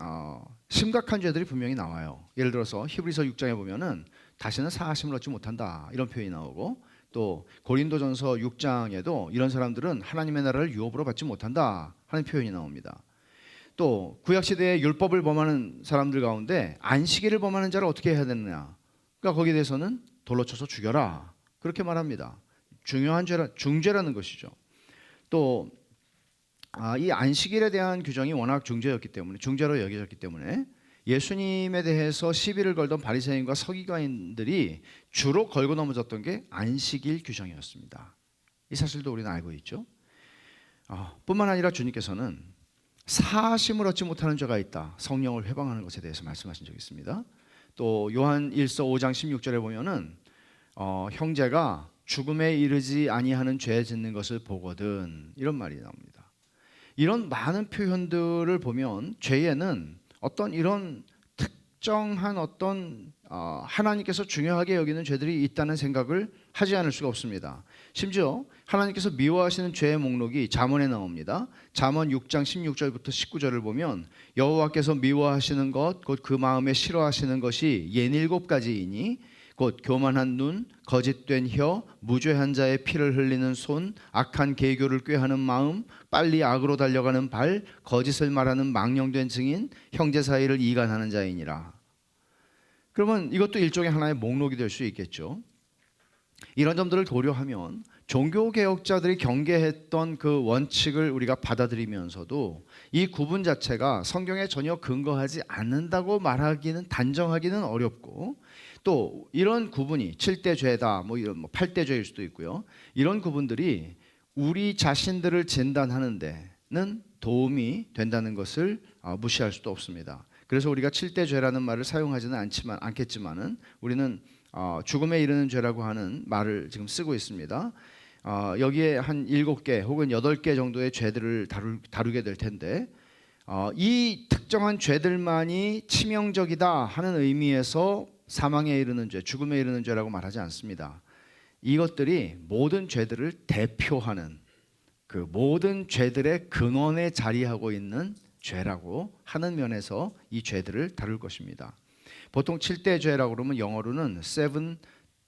심각한 죄들이 분명히 나와요. 예를 들어서 히브리서 6장에 보면은 다시는 사하심을 얻지 못한다 이런 표현이 나오고, 또 고린도전서 6장에도 이런 사람들은 하나님의 나라를 유업으로 받지 못한다 하는 표현이 나옵니다. 또 구약시대의 율법을 범하는 사람들 가운데 안식일을 범하는 자를 어떻게 해야 되느냐, 그러니까 거기에 대해서는 돌로 쳐서 죽여라 그렇게 말합니다. 중요한 죄라, 중죄라는 것이죠. 또 이 안식일에 대한 규정이 워낙 중죄였기 때문에, 중죄로 여겨졌기 때문에 예수님에 대해서 시비를 걸던 바리새인과 서기관들이 주로 걸고 넘어졌던 게 안식일 규정이었습니다. 이 사실도 우리는 알고 있죠. 뿐만 아니라 주님께서는 사하심을 얻지 못하는 죄가 있다, 성령을 회방하는 것에 대해서 말씀하신 적이 있습니다. 또 요한 1서 5장 16절에 보면은 형제가 죽음에 이르지 아니하는 죄 짓는 것을 보거든 이런 말이 나옵니다. 이런 많은 표현들을 보면 죄에는 어떤 이런 특정한 어떤 하나님께서 중요하게 여기는 죄들이 있다는 생각을 하지 않을 수가 없습니다. 심지어 하나님께서 미워하시는 죄의 목록이 잠언에 나옵니다. 잠언 6장 16절부터 19절을 보면 여호와께서 미워하시는 것 곧 그 마음에 싫어하시는 것이 67가지이니 곧 교만한 눈, 거짓된 혀, 무죄한 자의 피를 흘리는 손, 악한 계교를 꾀하는 마음, 빨리 악으로 달려가는 발, 거짓을 말하는 망령된 증인, 형제 사이를 이간하는 자이니라. 그러면 이것도 일종의 하나의 목록이 될 수 있겠죠. 이런 점들을 고려하면 종교 개혁자들이 경계했던 그 원칙을 우리가 받아들이면서도 이 구분 자체가 성경에 전혀 근거하지 않는다고 말하기는 단정하기는 어렵고, 또 이런 구분이 7대 죄다 뭐 이런 8대 죄일 수도 있고요. 이런 구분들이 우리 자신들을 진단하는 데는 도움이 된다는 것을 무시할 수도 없습니다. 그래서 우리가 7대 죄라는 말을 사용하지는 않겠지만은 우리는 죽음에 이르는 죄라고 하는 말을 지금 쓰고 있습니다. 여기에 한 7개 혹은 8개 정도의 죄들을 다루게 될 텐데, 이 특정한 죄들만이 치명적이다 하는 의미에서 사망에 이르는 죄, 죽음에 이르는 죄라고 말하지 않습니다. 이것들이 모든 죄들을 대표하는, 그 모든 죄들의 근원에 자리하고 있는 죄라고 하는 면에서 이 죄들을 다룰 것입니다. 보통 7대 죄라고 그러면 영어로는 seven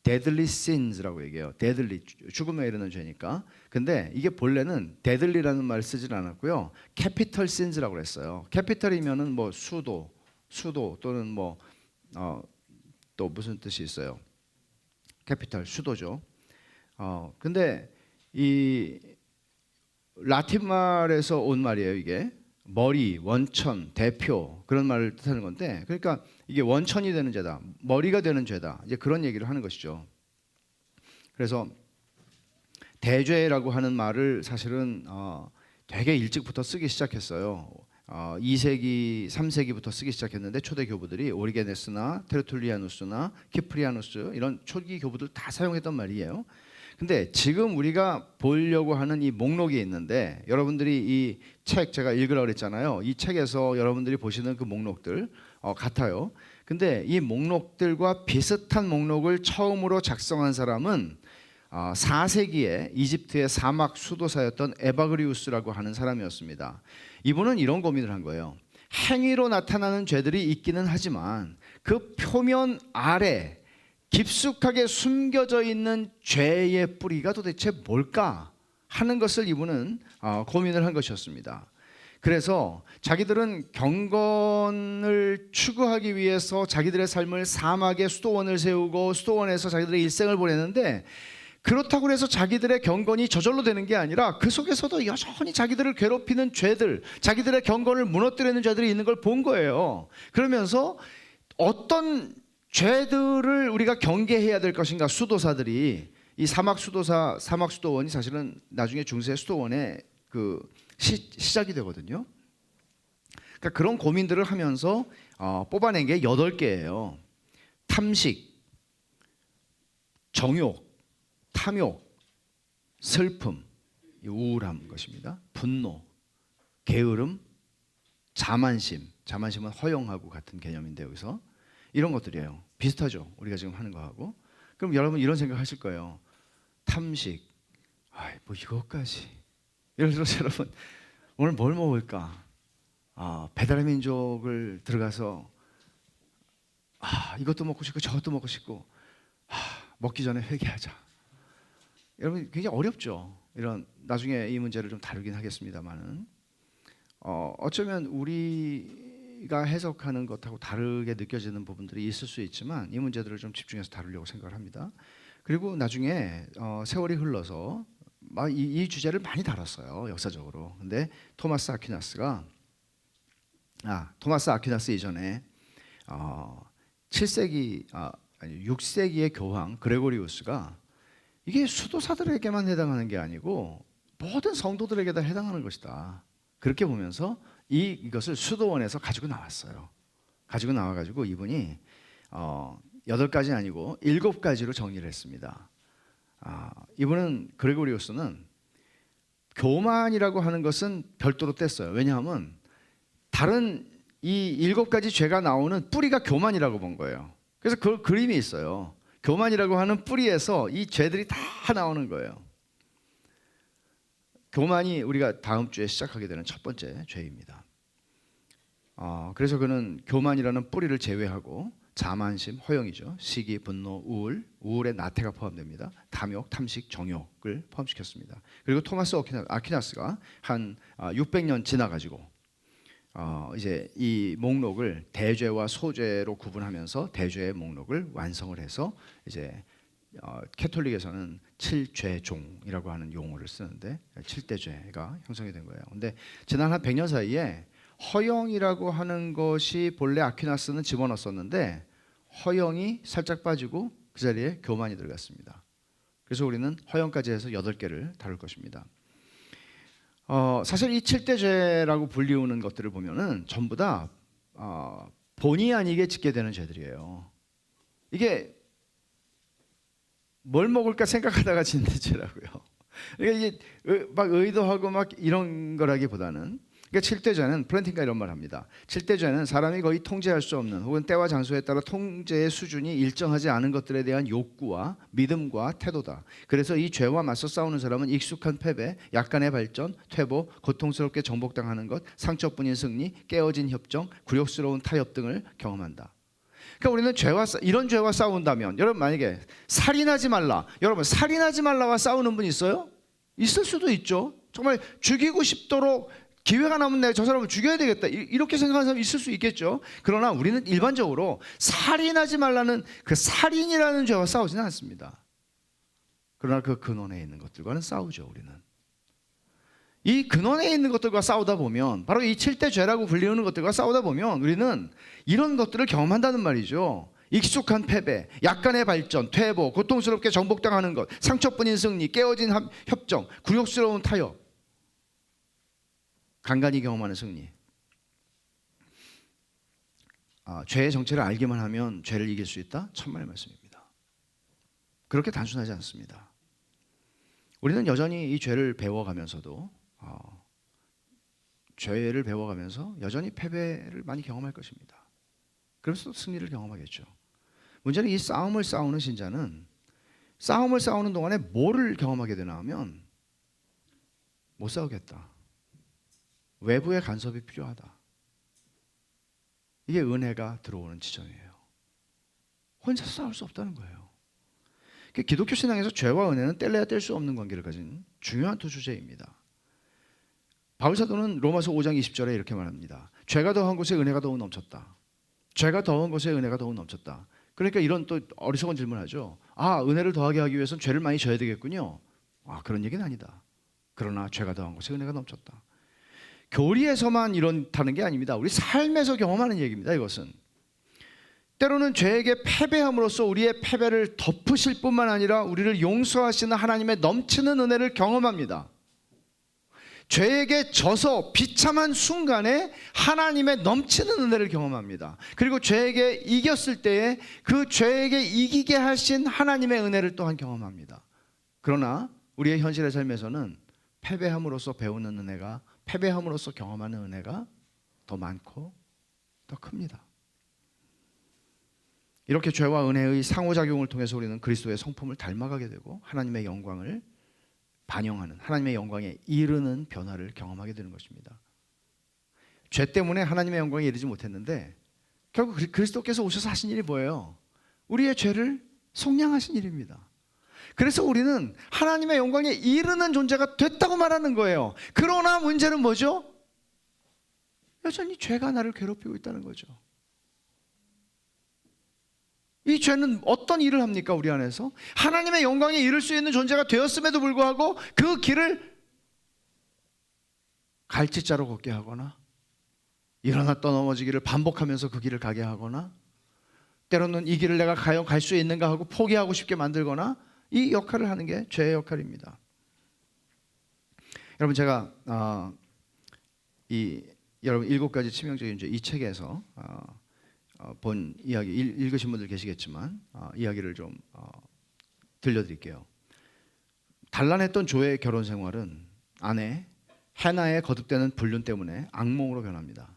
deadly sins라고 얘기해요. deadly, 죽음에 이르는 죄니까. 근데 이게 본래는 deadly라는 말을 쓰질 않았고요. capital sins라고 그랬어요. capital이면은 뭐 수도 또는 뭐 또 무슨 뜻이 있어요? capital, 수도죠. 근데 이 라틴 말에서 온 말이에요. 이게 머리, 원천, 대표 그런 말을 뜻하는 건데, 그러니까 이게 원천이 되는 죄다, 머리가 되는 죄다, 이제 그런 얘기를 하는 것이죠. 그래서 대죄라고 하는 말을 사실은 되게 일찍부터 쓰기 시작했어요. 2세기, 3세기부터 쓰기 시작했는데 초대 교부들이 오리게네스나 테르툴리아누스나 키프리아누스 이런 초기 교부들 다 사용했던 말이에요. 근데 지금 우리가 보려고 하는 이 목록이 있는데, 여러분들이 이 책 제가 읽으라고 그랬잖아요. 이 책에서 여러분들이 보시는 그 목록들 같아요. 근데 이 목록들과 비슷한 목록을 처음으로 작성한 사람은 4세기에 이집트의 사막 수도사였던 에바그리우스라고 하는 사람이었습니다. 이분은 이런 고민을 한 거예요. 행위로 나타나는 죄들이 있기는 하지만 그 표면 아래 깊숙하게 숨겨져 있는 죄의 뿌리가 도대체 뭘까 하는 것을 이분은 고민을 한 것이었습니다. 그래서 자기들은 경건을 추구하기 위해서 자기들의 삶을 사막에 수도원을 세우고 수도원에서 자기들의 일생을 보내는데, 그렇다고 해서 자기들의 경건이 저절로 되는 게 아니라 그 속에서도 여전히 자기들을 괴롭히는 죄들, 자기들의 경건을 무너뜨리는 죄들이 있는 걸 본 거예요. 그러면서 어떤 죄들을 우리가 경계해야 될 것인가. 수도사들이, 이 사막 수도원이 사실은 나중에 중세 수도원의 그 시작이 되거든요. 그러니까 그런 고민들을 하면서 뽑아낸 게 8개예요. 탐식, 정욕, 탐욕, 슬픔, 우울함 것입니다. 분노, 게으름, 자만심. 자만심은 허영하고 같은 개념인데 여기서 이런 것들이에요. 비슷하죠, 우리가 지금 하는 거하고. 그럼 여러분 이런 생각하실 거예요. 탐식, 뭐 이것까지. 예를 들어서 여러분 오늘 뭘 먹을까? 배달의 민족을 들어가서 이것도 먹고 싶고 저것도 먹고 싶고 먹기 전에 회개하자. 여러분 굉장히 어렵죠. 이런, 나중에 이 문제를 좀 다루긴 하겠습니다만은 어쩌면 우리가 해석하는 것하고 다르게 느껴지는 부분들이 있을 수 있지만 이 문제들을 좀 집중해서 다루려고 생각을 합니다. 그리고 나중에 세월이 흘러서 이 주제를 많이 다뤘어요, 역사적으로. 근데 토마스 아퀴나스 이전에 7세기 아니 6세기의 교황 그레고리우스가 이게 수도사들에게만 해당하는 게 아니고 모든 성도들에게 다 해당하는 것이다, 그렇게 보면서 이것을 수도원에서 가지고 나왔어요. 가지고 나와가지고 이분이 8가지 아니고 7가지로 정리를 했습니다. 이분은, 그레고리우스는 교만이라고 하는 것은 별도로 뗐어요. 왜냐하면 다른 이 7가지 죄가 나오는 뿌리가 교만이라고 본 거예요. 그래서 그 그림이 있어요. 교만이라고 하는 뿌리에서 이 죄들이 다 나오는 거예요. 교만이 우리가 다음 주에 시작하게 되는 첫 번째 죄입니다. 그래서 그는 교만이라는 뿌리를 제외하고 자만심, 허영이죠. 시기, 분노, 우울의 나태가 포함됩니다. 탐욕, 탐식, 정욕을 포함시켰습니다. 그리고 토마스 아퀴나스가 한 600년 지나가지고 이제 이 목록을 대죄와 소죄로 구분하면서 대죄의 목록을 완성을 해서 이제 캐톨릭에서는 7죄종이라고 하는 용어를 쓰는데 7대 죄가 형성이 된 거예요. 근데 지난 한 100년 사이에 허영이라고 하는 것이 본래 아퀴나스는 집어넣었었는데 허영이 살짝 빠지고 그 자리에 교만이 들어갔습니다. 그래서 우리는 허영까지 해서 8개를 다룰 것입니다. 사실 이 7대 죄라고 불리우는 것들을 보면은 전부 다 본의 아니게 짓게 되는 죄들이에요. 이게 뭘 먹을까 생각하다가 짓는 죄라고요. 그러니까 이게 막 의도하고 막 이런 거라기보다는, 그러니까 7대죄는 플랜팅가 이런 말 합니다. 7대죄는 사람이 거의 통제할 수 없는 혹은 때와 장소에 따라 통제의 수준이 일정하지 않은 것들에 대한 욕구와 믿음과 태도다. 그래서 이 죄와 맞서 싸우는 사람은 익숙한 패배, 약간의 발전, 퇴보, 고통스럽게 정복당하는 것, 상처뿐인 승리, 깨어진 협정, 굴욕스러운 타협 등을 경험한다. 그러니까 우리는 이런 죄와 싸운다면, 여러분 만약에 살인하지 말라, 여러분 살인하지 말라와 싸우는 분 있어요? 있을 수도 있죠. 정말 죽이고 싶도록 기회가 남은 내 저 사람을 죽여야 되겠다 이렇게 생각하는 사람이 있을 수 있겠죠. 그러나 우리는 일반적으로 살인하지 말라는 그 살인이라는 죄와 싸우지는 않습니다. 그러나 그 근원에 있는 것들과는 싸우죠. 우리는 이 근원에 있는 것들과 싸우다 보면, 바로 이 7대 죄라고 불리우는 것들과 싸우다 보면 우리는 이런 것들을 경험한다는 말이죠. 익숙한 패배, 약간의 발전, 퇴보, 고통스럽게 정복당하는 것, 상처뿐인 승리, 깨어진 협정, 굴욕스러운 타협, 간간히 경험하는 승리. 죄의 정체를 알기만 하면 죄를 이길 수 있다? 천만의 말씀입니다. 그렇게 단순하지 않습니다. 우리는 여전히 이 죄를 배워가면서도 죄를 배워가면서 여전히 패배를 많이 경험할 것입니다. 그래서 승리를 경험하겠죠. 문제는 이 싸움을 싸우는 신자는 싸움을 싸우는 동안에 뭐를 경험하게 되나 하면, 못 싸우겠다, 외부의 간섭이 필요하다, 이게 은혜가 들어오는 지점이에요. 혼자서 싸울 수 없다는 거예요. 기독교 신앙에서 죄와 은혜는 뗄래야 뗄 수 없는 관계를 가진 중요한 두 주제입니다. 바울 사도는 로마서 5장 20절에 이렇게 말합니다. 죄가 더한 곳에 은혜가 더욱 넘쳤다. 죄가 더한 곳에 은혜가 더욱 넘쳤다. 그러니까 이런 또 어리석은 질문을 하죠. 은혜를 더하게 하기 위해서는 죄를 많이 져야 되겠군요. 그런 얘기는 아니다. 그러나 죄가 더한 곳에 은혜가 넘쳤다. 교리에서만 이런다는 게 아닙니다. 우리 삶에서 경험하는 얘기입니다. 이것은 때로는 죄에게 패배함으로써 우리의 패배를 덮으실 뿐만 아니라 우리를 용서하시는 하나님의 넘치는 은혜를 경험합니다. 죄에게 져서 비참한 순간에 하나님의 넘치는 은혜를 경험합니다. 그리고 죄에게 이겼을 때에 그 죄에게 이기게 하신 하나님의 은혜를 또한 경험합니다. 그러나 우리의 현실의 삶에서는 패배함으로써 배우는 은혜가, 패배함으로써 경험하는 은혜가 더 많고 더 큽니다. 이렇게 죄와 은혜의 상호작용을 통해서 우리는 그리스도의 성품을 닮아가게 되고 하나님의 영광을 반영하는, 하나님의 영광에 이르는 변화를 경험하게 되는 것입니다. 죄 때문에 하나님의 영광에 이르지 못했는데 결국 그리스도께서 오셔서 하신 일이 뭐예요? 우리의 죄를 속량하신 일입니다. 그래서 우리는 하나님의 영광에 이르는 존재가 됐다고 말하는 거예요. 그러나 문제는 뭐죠? 여전히 죄가 나를 괴롭히고 있다는 거죠. 이 죄는 어떤 일을 합니까? 우리 안에서 하나님의 영광에 이를 수 있는 존재가 되었음에도 불구하고 그 길을 갈짓자로 걷게 하거나, 일어나 떠넘어지기를 반복하면서 그 길을 가게 하거나, 때로는 이 길을 내가 과연 갈 수 있는가 하고 포기하고 싶게 만들거나, 이 역할을 하는 게 죄의 역할입니다. 여러분, 제가 여러분 7가지 치명적인 죄, 이 책에서 본 이야기 읽으신 분들 계시겠지만 이야기를 좀 들려드릴게요. 단란했던 조의 결혼 생활은 아내 해나의 거듭되는 불륜 때문에 악몽으로 변합니다.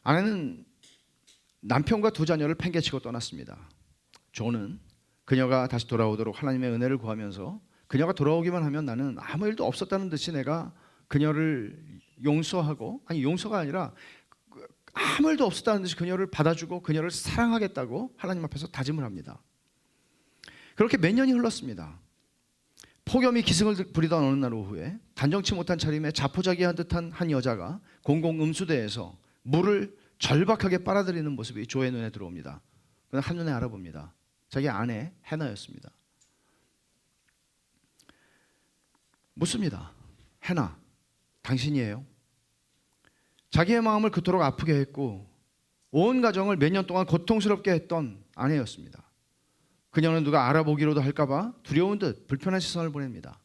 아내는 남편과 2 자녀를 팽개치고 떠났습니다. 조는 그녀가 다시 돌아오도록 하나님의 은혜를 구하면서, 그녀가 돌아오기만 하면 나는 아무 일도 없었다는 듯이 내가 그녀를 용서하고, 아니 용서가 아니라 아무 일도 없었다는 듯이 그녀를 받아주고 그녀를 사랑하겠다고 하나님 앞에서 다짐을 합니다. 그렇게 몇 년이 흘렀습니다. 폭염이 기승을 부리던 어느 날 오후에 단정치 못한 차림에 자포자기한 듯한 한 여자가 공공 음수대에서 물을 절박하게 빨아들이는 모습이 조의 눈에 들어옵니다. 그는 한눈에 알아봅니다. 자기 아내 해나였습니다. 묻습니다. 해나, 당신이에요? 자기의 마음을 그토록 아프게 했고 온 가정을 몇 년 동안 고통스럽게 했던 아내였습니다. 그녀는 누가 알아보기로도 할까봐 두려운 듯 불편한 시선을 보냅니다.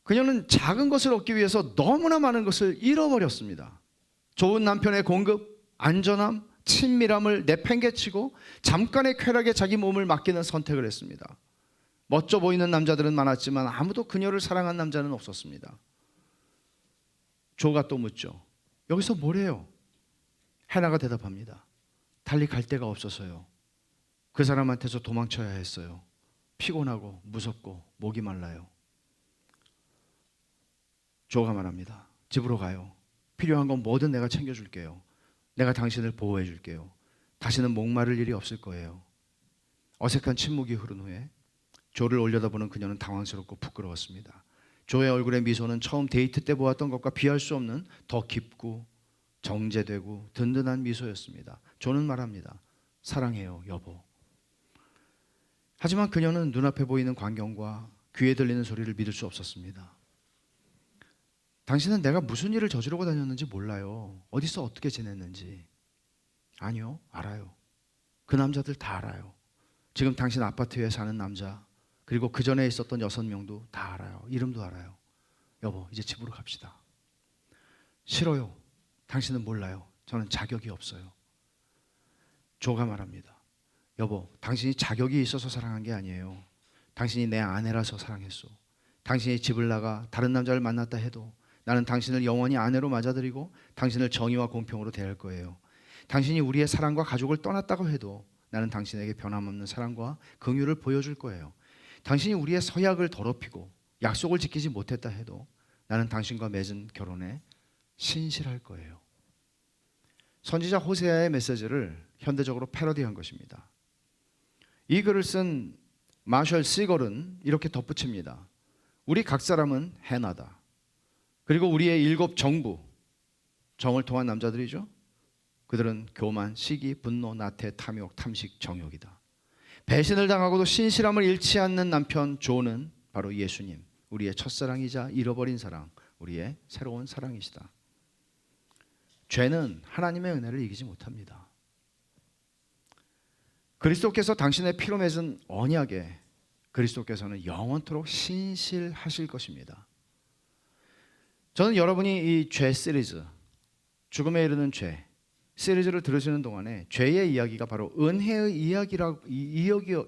그녀는 작은 것을 얻기 위해서 너무나 많은 것을 잃어버렸습니다. 좋은 남편의 공급, 안전함, 친밀함을 내팽개치고 잠깐의 쾌락에 자기 몸을 맡기는 선택을 했습니다. 멋져 보이는 남자들은 많았지만 아무도 그녀를 사랑한 남자는 없었습니다. 조가 또 묻죠. 여기서 뭐래요? 해나가 대답합니다. 달리 갈 데가 없어서요. 그 사람한테서 도망쳐야 했어요. 피곤하고 무섭고 목이 말라요. 조가 말합니다. 집으로 가요. 필요한 건 뭐든 내가 챙겨줄게요. 내가 당신을 보호해 줄게요. 다시는 목마를 일이 없을 거예요. 어색한 침묵이 흐른 후에 조를 올려다보는 그녀는 당황스럽고 부끄러웠습니다. 조의 얼굴의 미소는 처음 데이트 때 보았던 것과 비할 수 없는 더 깊고 정제되고 든든한 미소였습니다. 조는 말합니다. 사랑해요, 여보. 하지만 그녀는 눈앞에 보이는 광경과 귀에 들리는 소리를 믿을 수 없었습니다. 당신은 내가 무슨 일을 저지르고 다녔는지 몰라요. 어디서 어떻게 지냈는지. 아니요, 알아요. 그 남자들 다 알아요. 지금 당신 아파트에 사는 남자, 그리고 그 전에 있었던 6명도 다 알아요. 이름도 알아요. 여보, 이제 집으로 갑시다. 싫어요. 당신은 몰라요. 저는 자격이 없어요. 조가 말합니다. 여보, 당신이 자격이 있어서 사랑한 게 아니에요. 당신이 내 아내라서 사랑했어. 당신이 집을 나가 다른 남자를 만났다 해도 나는 당신을 영원히 아내로 맞아들이고 당신을 정의와 공평으로 대할 거예요. 당신이 우리의 사랑과 가족을 떠났다고 해도 나는 당신에게 변함없는 사랑과 긍휼을 보여줄 거예요. 당신이 우리의 서약을 더럽히고 약속을 지키지 못했다 해도 나는 당신과 맺은 결혼에 신실할 거예요. 선지자 호세아의 메시지를 현대적으로 패러디한 것입니다. 이 글을 쓴 마셜 시걸은 이렇게 덧붙입니다. 우리 각 사람은 해나다. 그리고 우리의 7 정부, 정을 통한 남자들이죠. 그들은 교만, 시기, 분노, 나태, 탐욕, 탐식, 정욕이다. 배신을 당하고도 신실함을 잃지 않는 남편 조는 바로 예수님, 우리의 첫사랑이자 잃어버린 사랑, 우리의 새로운 사랑이시다. 죄는 하나님의 은혜를 이기지 못합니다. 그리스도께서 당신의 피로 맺은 언약에 그리스도께서는 영원토록 신실하실 것입니다. 저는 여러분이 이 죄 시리즈, 죽음에 이르는 죄 시리즈를 들으시는 동안에 죄의 이야기가 바로 은혜의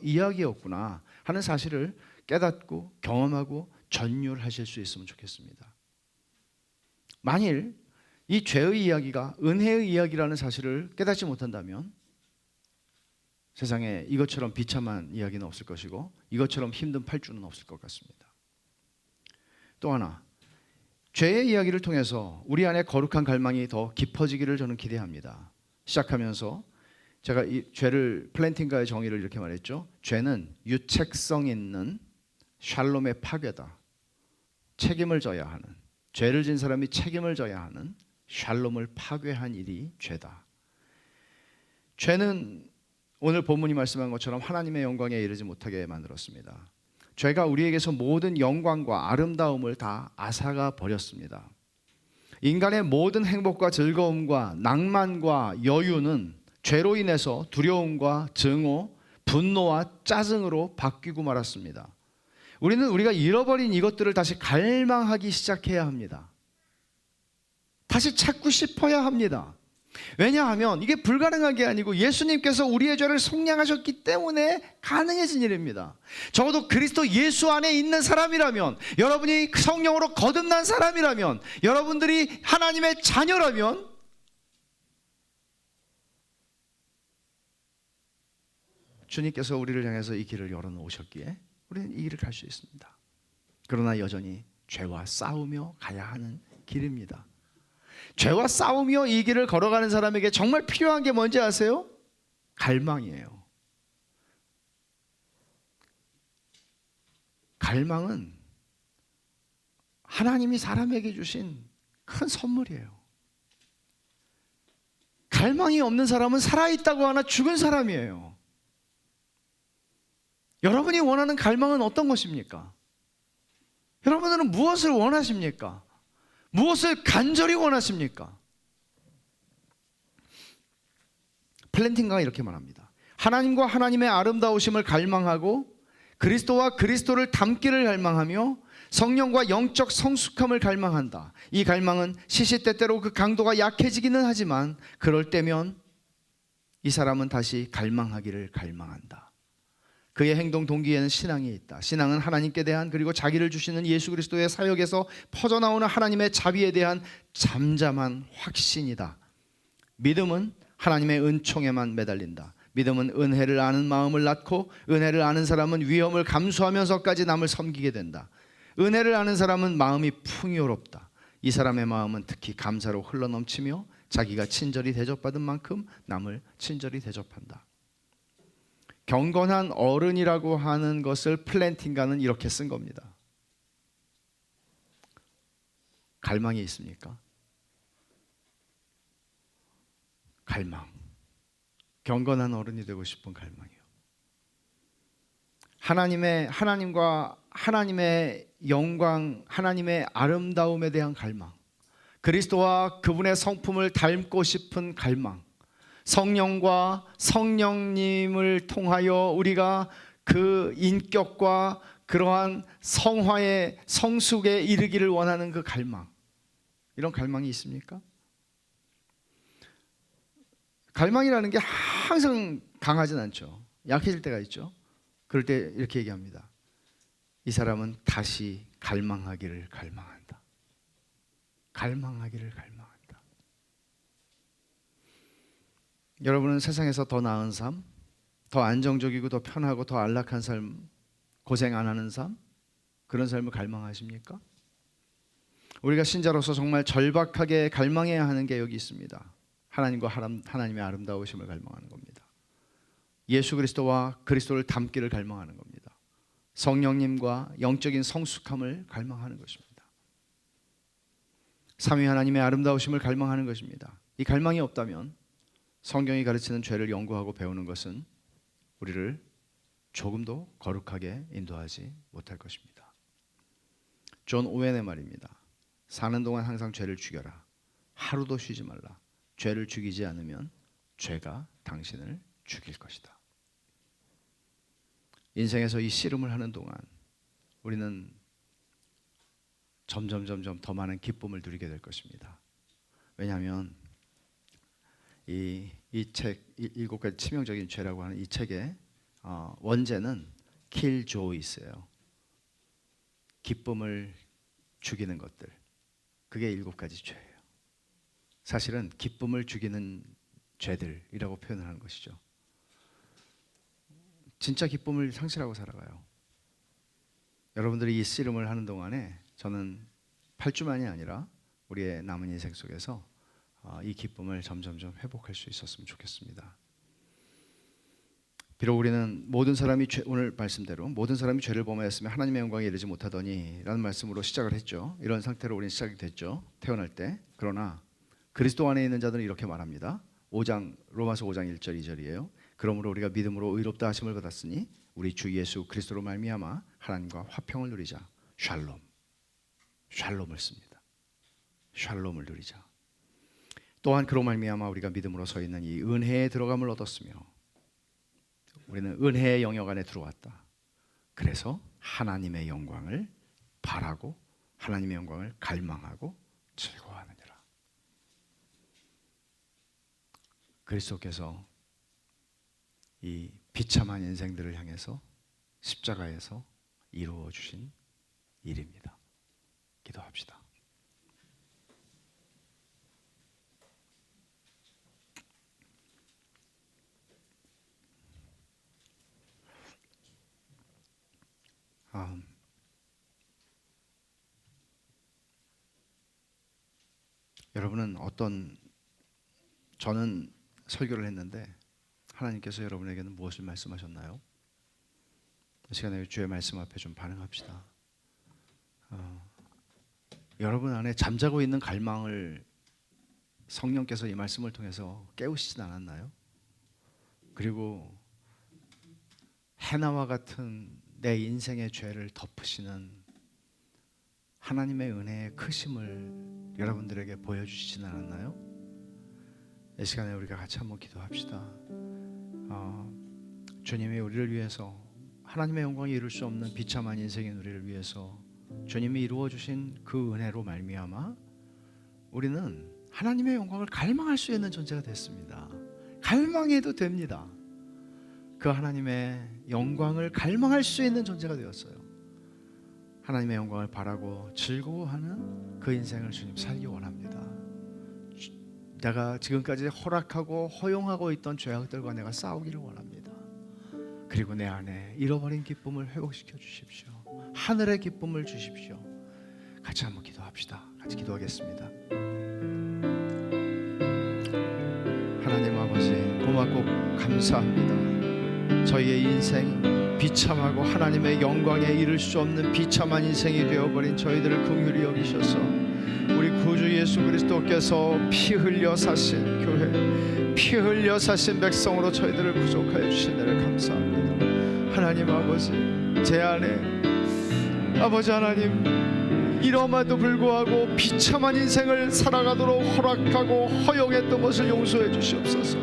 이야기였구나 하는 사실을 깨닫고 경험하고 전율하실 수 있으면 좋겠습니다. 만일 이 죄의 이야기가 은혜의 이야기라는 사실을 깨닫지 못한다면 세상에 이것처럼 비참한 이야기는 없을 것이고 이것처럼 힘든 팔주는 없을 것 같습니다. 또 하나, 죄의 이야기를 통해서 우리 안에 거룩한 갈망이 더 깊어지기를 저는 기대합니다. 시작하면서 제가 이 죄를 플랜팅가의 정의를 이렇게 말했죠. 죄는 유책성 있는 샬롬의 파괴다. 책임을 져야 하는, 죄를 진 사람이 책임을 져야 하는 샬롬을 파괴한 일이 죄다. 죄는 오늘 본문이 말씀한 것처럼 하나님의 영광에 이르지 못하게 만들었습니다. 죄가 우리에게서 모든 영광과 아름다움을 다 앗아가 버렸습니다. 인간의 모든 행복과 즐거움과 낭만과 여유는 죄로 인해서 두려움과 증오, 분노와 짜증으로 바뀌고 말았습니다. 우리는 우리가 잃어버린 이것들을 다시 갈망하기 시작해야 합니다. 다시 찾고 싶어야 합니다. 왜냐하면 이게 불가능한 게 아니고 예수님께서 우리의 죄를 속량하셨기 때문에 가능해진 일입니다. 적어도 그리스도 예수 안에 있는 사람이라면, 여러분이 성령으로 거듭난 사람이라면, 여러분들이 하나님의 자녀라면 주님께서 우리를 향해서 이 길을 열어놓으셨기에 우리는 이 길을 갈 수 있습니다. 그러나 여전히 죄와 싸우며 가야 하는 길입니다. 죄와 싸우며 이 길을 걸어가는 사람에게 정말 필요한 게 뭔지 아세요? 갈망이에요. 갈망은 하나님이 사람에게 주신 큰 선물이에요. 갈망이 없는 사람은 살아있다고 하나 죽은 사람이에요. 여러분이 원하는 갈망은 어떤 것입니까? 여러분들은 무엇을 원하십니까? 무엇을 간절히 원하십니까? 플랜팅가가 이렇게 말합니다. 하나님과 하나님의 아름다우심을 갈망하고 그리스도와 그리스도를 닮기를 갈망하며 성령과 영적 성숙함을 갈망한다. 이 갈망은 시시때때로 그 강도가 약해지기는 하지만 그럴 때면 이 사람은 다시 갈망하기를 갈망한다. 그의 행동 동기에는 신앙이 있다. 신앙은 하나님께 대한 그리고 자기를 주시는 예수 그리스도의 사역에서 퍼져나오는 하나님의 자비에 대한 잠잠한 확신이다. 믿음은 하나님의 은총에만 매달린다. 믿음은 은혜를 아는 마음을 낳고 은혜를 아는 사람은 위험을 감수하면서까지 남을 섬기게 된다. 은혜를 아는 사람은 마음이 풍요롭다. 이 사람의 마음은 특히 감사로 흘러넘치며 자기가 친절히 대접받은 만큼 남을 친절히 대접한다. 경건한 어른이라고 하는 것을 플랜팅가는 이렇게 쓴 겁니다. 갈망이 있습니까? 갈망. 경건한 어른이 되고 싶은 갈망이요. 하나님과 하나님의 영광, 하나님의 아름다움에 대한 갈망, 그리스도와 그분의 성품을 닮고 싶은 갈망, 성령과 성령님을 통하여 우리가 그 인격과 그러한 성화의 성숙에 이르기를 원하는 그 갈망, 이런 갈망이 있습니까? 갈망이라는 게 항상 강하진 않죠. 약해질 때가 있죠. 그럴 때 이렇게 얘기합니다. 이 사람은 다시 갈망하기를 갈망한다. 갈망하기를 갈망한다. 여러분은 세상에서 더 나은 삶, 더 안정적이고 더 편하고 더 안락한 삶, 고생 안 하는 삶, 그런 삶을 갈망하십니까? 우리가 신자로서 정말 절박하게 갈망해야 하는 게 여기 있습니다. 하나님과 하나님의 아름다우심을 갈망하는 겁니다. 예수 그리스도와 그리스도를 닮기를 갈망하는 겁니다. 성령님과 영적인 성숙함을 갈망하는 것입니다. 삼위 하나님의 아름다우심을 갈망하는 것입니다. 이 갈망이 없다면 성경이 가르치는 죄를 연구하고 배우는 것은 우리를 조금도 거룩하게 인도하지 못할 것입니다. 존 오웬의 말입니다. 사는 동안 항상 죄를 죽여라. 하루도 쉬지 말라. 죄를 죽이지 않으면 죄가 당신을 죽일 것이다. 인생에서 이 씨름을 하는 동안 우리는 점점 더 많은 기쁨을 누리게 될 것입니다. 왜냐하면 이 책, 7가지 치명적인 죄라고 하는 이 책의 원제는 kill joy였어요. 기쁨을 죽이는 것들, 그게 7가지 죄예요. 사실은 기쁨을 죽이는 죄들이라고 표현을 하는 것이죠. 진짜 기쁨을 상실하고 살아가요. 여러분들이 이 씨름을 하는 동안에 저는 8주만이 아니라 우리의 남은 인생 속에서 이 기쁨을 점점 회복할 수 있었으면 좋겠습니다. 비록 우리는 모든 사람이 오늘 말씀대로 모든 사람이 죄를 범하였으며 하나님의 영광에 이르지 못하더니 라는 말씀으로 시작을 했죠. 이런 상태로 우리는 시작이 됐죠. 태어날 때. 그러나 그리스도 안에 있는 자들은 이렇게 말합니다. 로마서 5장 1절 2절이에요. 그러므로 우리가 믿음으로 의롭다 하심을 받았으니 우리 주 예수 그리스도로 말미암아 하나님과 화평을 누리자. 샬롬을 씁니다. 샬롬을 누리자. 또한 그로 말미암아 우리가 믿음으로 서 있는 이 은혜에 들어감을 얻었으며 우리는 은혜의 영역 안에 들어왔다. 그래서 하나님의 영광을 바라고 하나님의 영광을 갈망하고 즐거워하느니라. 그리스도께서 이 비참한 인생들을 향해서 십자가에서 이루어 주신 일입니다. 기도합시다. 여러분은 저는 설교를 했는데 하나님께서 여러분에게는 무엇을 말씀하셨나요? 이 시간에 주의 말씀 앞에 좀 반응합시다. 여러분 안에 잠자고 있는 갈망을 성령께서 이 말씀을 통해서 깨우시진 않았나요? 그리고 해나와 같은 내 인생의 죄를 덮으시는 하나님의 은혜의 크심을 여러분들에게 보여주시지는 않았나요? 이 시간에 우리가 같이 한번 기도합시다. 주님이 우리를 위해서, 하나님의 영광이 이룰 수 없는 비참한 인생의 우리를 위해서 주님이 이루어 주신 그 은혜로 말미암아 우리는 하나님의 영광을 갈망할 수 있는 존재가 됐습니다. 갈망해도 됩니다. 그 하나님의 영광을 갈망할 수 있는 존재가 되었어요. 하나님의 영광을 바라고 즐거워하는 그 인생을 주님 살기 원합니다. 내가 지금까지 허락하고 허용하고 있던 죄악들과 내가 싸우기를 원합니다. 그리고 내 안에 잃어버린 기쁨을 회복시켜 주십시오. 하늘의 기쁨을 주십시오. 같이 한번 기도합시다. 같이 기도하겠습니다. 하나님 아버지, 고맙고 감사합니다. 저희의 인생 비참하고 하나님의 영광에 이를 수 없는 비참한 인생이 되어버린 저희들을 긍휼히 여기셔서 우리 구주 예수 그리스도께서 피 흘려 사신 교회, 피 흘려 사신 백성으로 저희들을 구속하여 주신 데를 감사합니다. 하나님 아버지, 제 안에 아버지 하나님, 이러함에도 불구하고 비참한 인생을 살아가도록 허락하고 허용했던 것을 용서해 주시옵소서.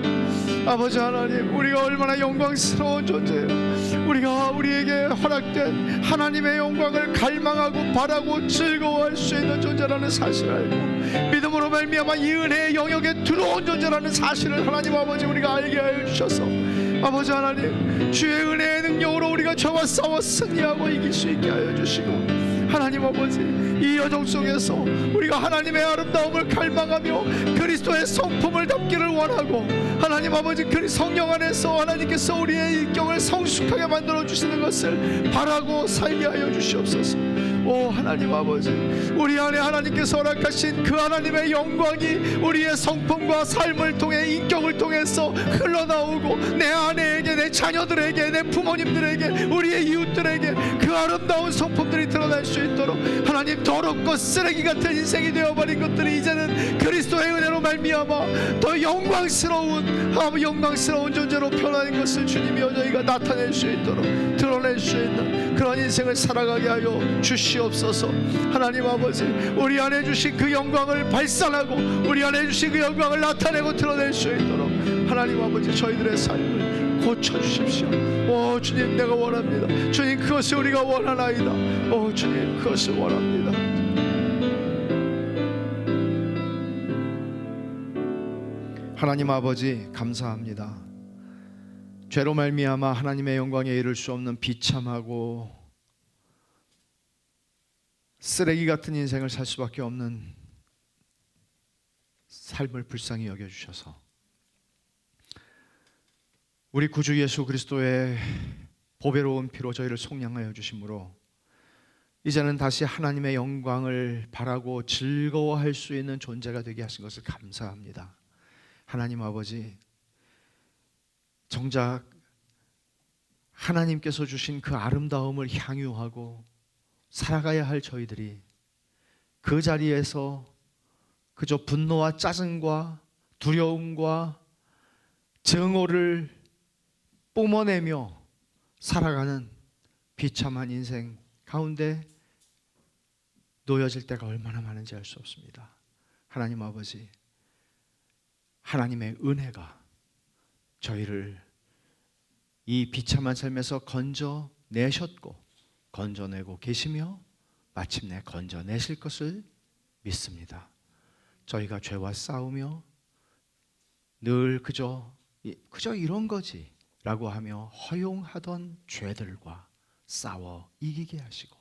아버지 하나님, 우리가 얼마나 영광스러운 존재예요. 우리가 우리에게 허락된 하나님의 영광을 갈망하고 바라고 즐거워할 수 있는 존재라는 사실을 알고 믿음으로 말미암아 이 은혜의 영역에 들어온 존재라는 사실을 하나님 아버지 우리가 알게 하여 주셔서 아버지 하나님, 주의 은혜의 능력으로 우리가 저와 싸워 승리하고 이길 수 있게 하여 주시고, 하나님 아버지, 이 여정 속에서 우리가 하나님의 아름다움을 갈망하며 그리스도의 성품을 담기를 원하고, 하나님 아버지, 그 성령 안에서 하나님께서 우리의 인격을 성숙하게 만들어 주시는 것을 바라고 살게 하여 주시옵소서. 오 하나님 아버지, 우리 안에 하나님께서 허락하신 그 하나님의 영광이 우리의 성품과 삶을 통해 인격을 통해서 흘러나오고 내 아내에게, 내 자녀들에게, 내 부모님들에게, 우리의 이웃들에게 그 아름다운 성품들이 드러날 수 있도록 하나님, 더럽고 쓰레기 같은 인생이 되어버린 것들이 이제는 그리스도의 은혜로 말미암아 더 영광스러운 존재로 변하는 것을 주님이 저희가 나타낼 수 있도록 드러낼 수 있는 그런 인생을 살아가게 하여 주시옵소서. 하나님 아버지, 우리 안에 주신 그 영광을 발산하고 우리 안에 주신 그 영광을 나타내고 드러낼 수 있도록 하나님 아버지, 저희들의 삶을 고쳐주십시오. 오 주님, 내가 원합니다. 주님, 그것을 우리가 원하나이다. 오 주님, 그것을 원합니다. 하나님 아버지, 감사합니다. 죄로 말미암아 하나님의 영광에 이를 수 없는 비참하고 쓰레기 같은 인생을 살 수밖에 없는 삶을 불쌍히 여겨주셔서 우리 구주 예수 그리스도의 보배로운 피로 저희를 속량하여 주심으로 이제는 다시 하나님의 영광을 바라고 즐거워할 수 있는 존재가 되게 하신 것을 감사합니다. 하나님 아버지, 정작 하나님께서 주신 그 아름다움을 향유하고 살아가야 할 저희들이 그 자리에서 그저 분노와 짜증과 두려움과 증오를 뿜어내며 살아가는 비참한 인생 가운데 놓여질 때가 얼마나 많은지 알 수 없습니다. 하나님 아버지, 하나님의 은혜가 저희를 이 비참한 삶에서 건져내셨고 건져내고 계시며 마침내 건져내실 것을 믿습니다. 저희가 죄와 싸우며 늘 그저 이런 거지 라고 하며 허용하던 죄들과 싸워 이기게 하시고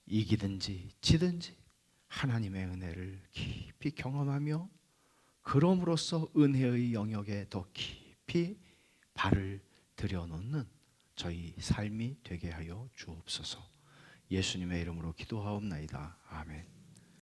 이기든지 지든지 하나님의 은혜를 깊이 경험하며 그럼으로써 은혜의 영역에 더 깊이 발을 들여놓는 저희 삶이 되게 하여 주옵소서. 예수님의 이름으로 기도하옵나이다. 아멘.